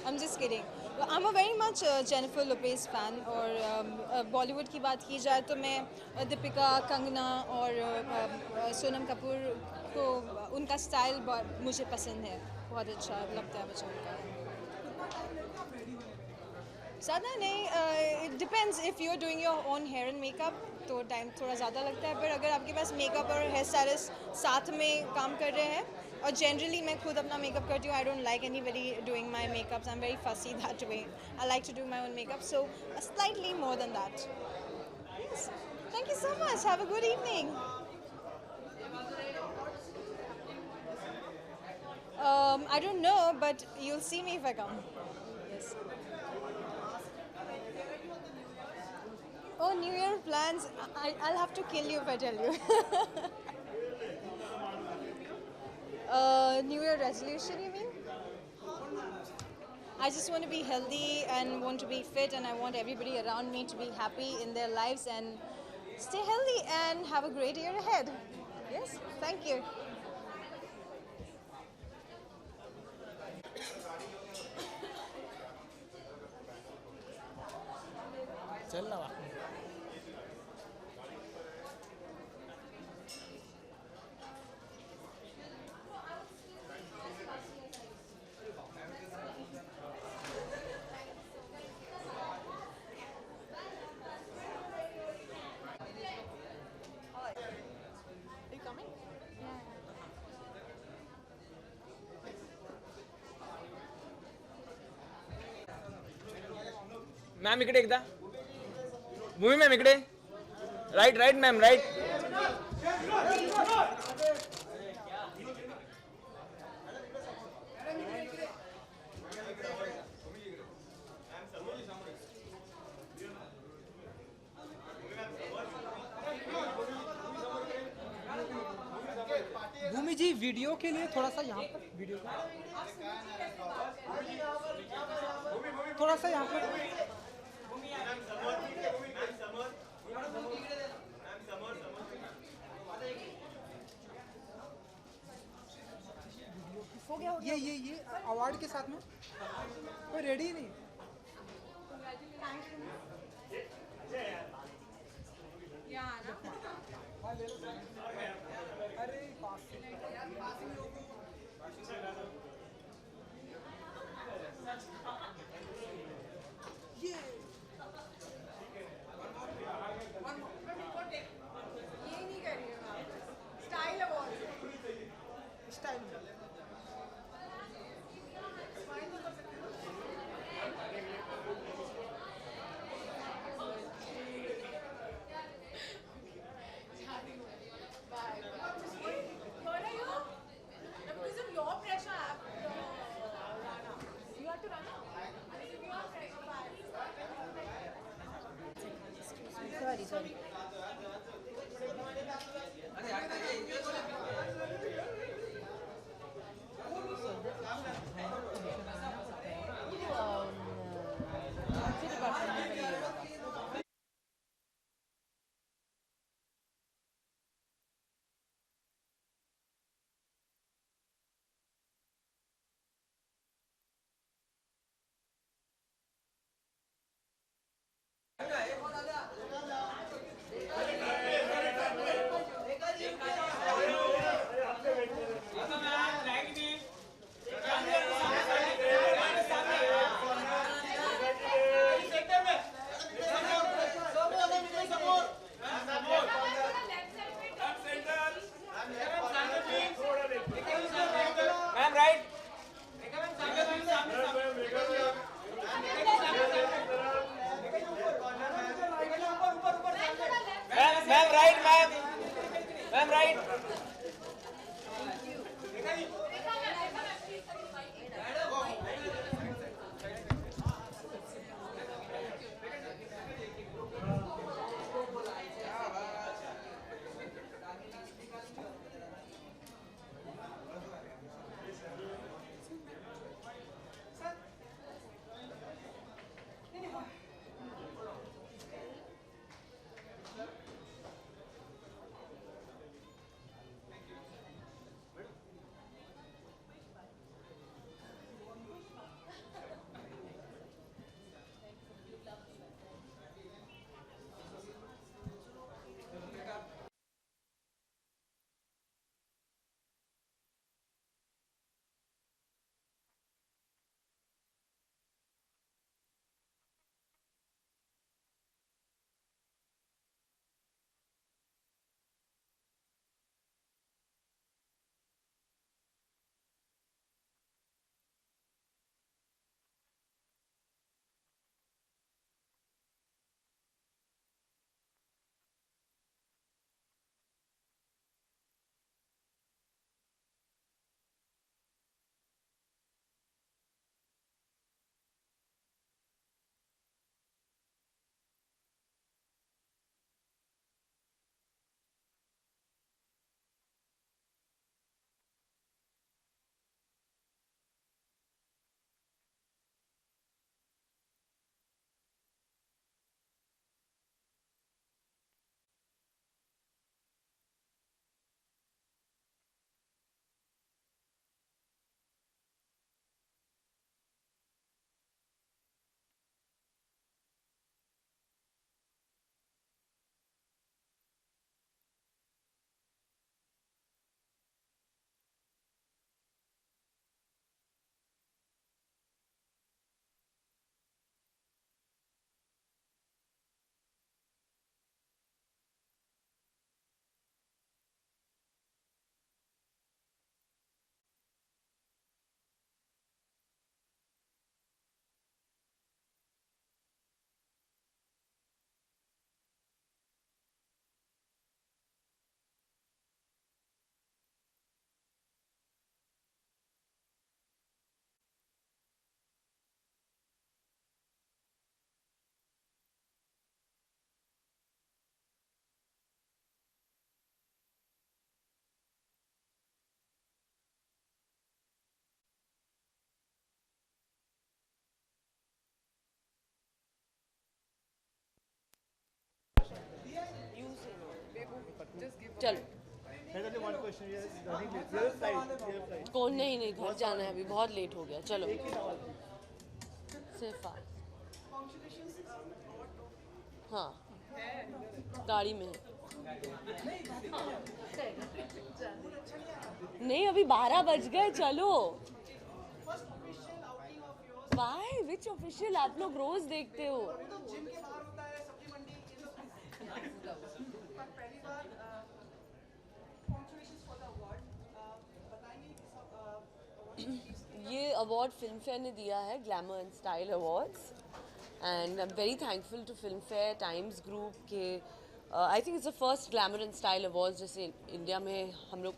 I'm just kidding. I'm a very much Jennifer Lopez fan. और बॉलीवुड की बात की जाए तो मैं दीपिका, कंगना और सोनम कपूर को उनका स्टाइल मुझे पसंद है, बहुत अच्छा लगता है मुझे उनका. ज़्यादा नहीं. It depends if you're doing your own hair and makeup. तो टाइम थोड़ा ज़्यादा लगता है, पर अगर आपके पास मेकअप और हेयर स्टाइलिस्ट साथ में काम कर रहे हैं, और जनरली मैं खुद अपना मेकअप करती हूँ, I don't like anybody doing my makeup, I am very fussy that way, I like to do my own makeup, so slightly more than that. Yes. Thank you so much. Have a good evening. I don't know, but you'll see me if I come. Yes. Oh, New Year plans. I'll have to kill you if I tell you. New Year resolution, you mean? I just want to be healthy and want to be fit, and I want everybody around me to be happy in their lives and stay healthy and have a great year ahead. Yes, thank you. चल ना ma'am इकडे एकदा भूमी ma'am इकडे right right ma'am right भूमि जी video के लिए थोड़ा सा यहाँ पर वीडियो थोड़ा सा यहाँ पर ये अवार्ड के साथ में कोई रेडी नहीं. अरे ये नहीं कर रही हूँ, स्टाइल अवार्ड. Style Sorry. चलो one question. Yes, right. कौन नहीं घर जाना है अभी, बहुत लेट हो गया, चलो सिर्फ हाँ गाड़ी में है नहीं अभी 12 बज गए, चलो वाई विच ऑफिशियल, आप लोग रोज देखते हो। ये अवार्ड फिल्म फेयर ने दिया है, glamour and style awards, and I am very thankful to Filmfare Times group के। I think it's the first glamour and style awards, जैसे इंडिया में हम लोग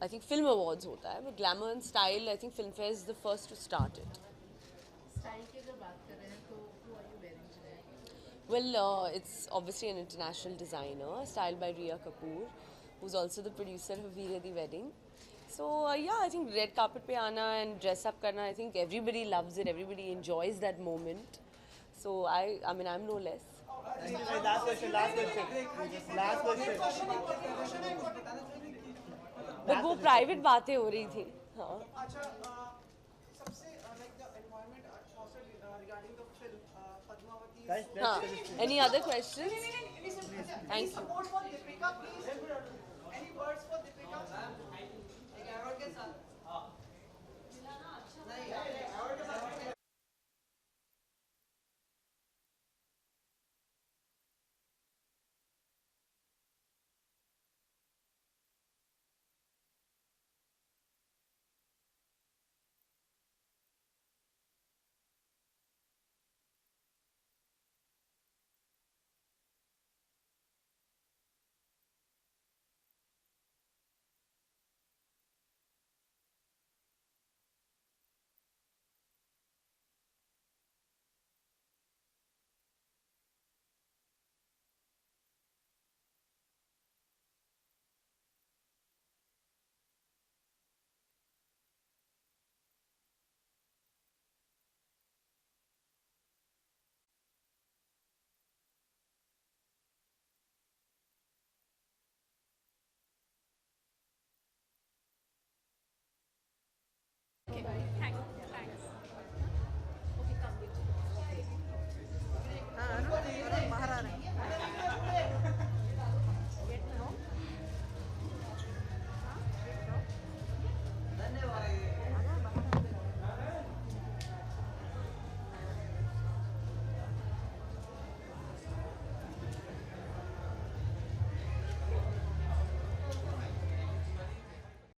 आई थिंक फिल्म अवार्ड्स होता है, but glamour and style I think Filmfare is the first to start it. Style की अगर बात कर रहे हैं तो who are you wearing today? Well, it's obviously an international designer, styled by Riya Kapoor, who's also the producer of Veere the Wedding. So yeah, I think red carpet pe aana and dress up karna, I think everybody loves it, everybody enjoys that moment. So I mean, I'm no less. Last question. But वो private बातें हो रही थी, हाँ. हाँ. Any other questions? Thank you.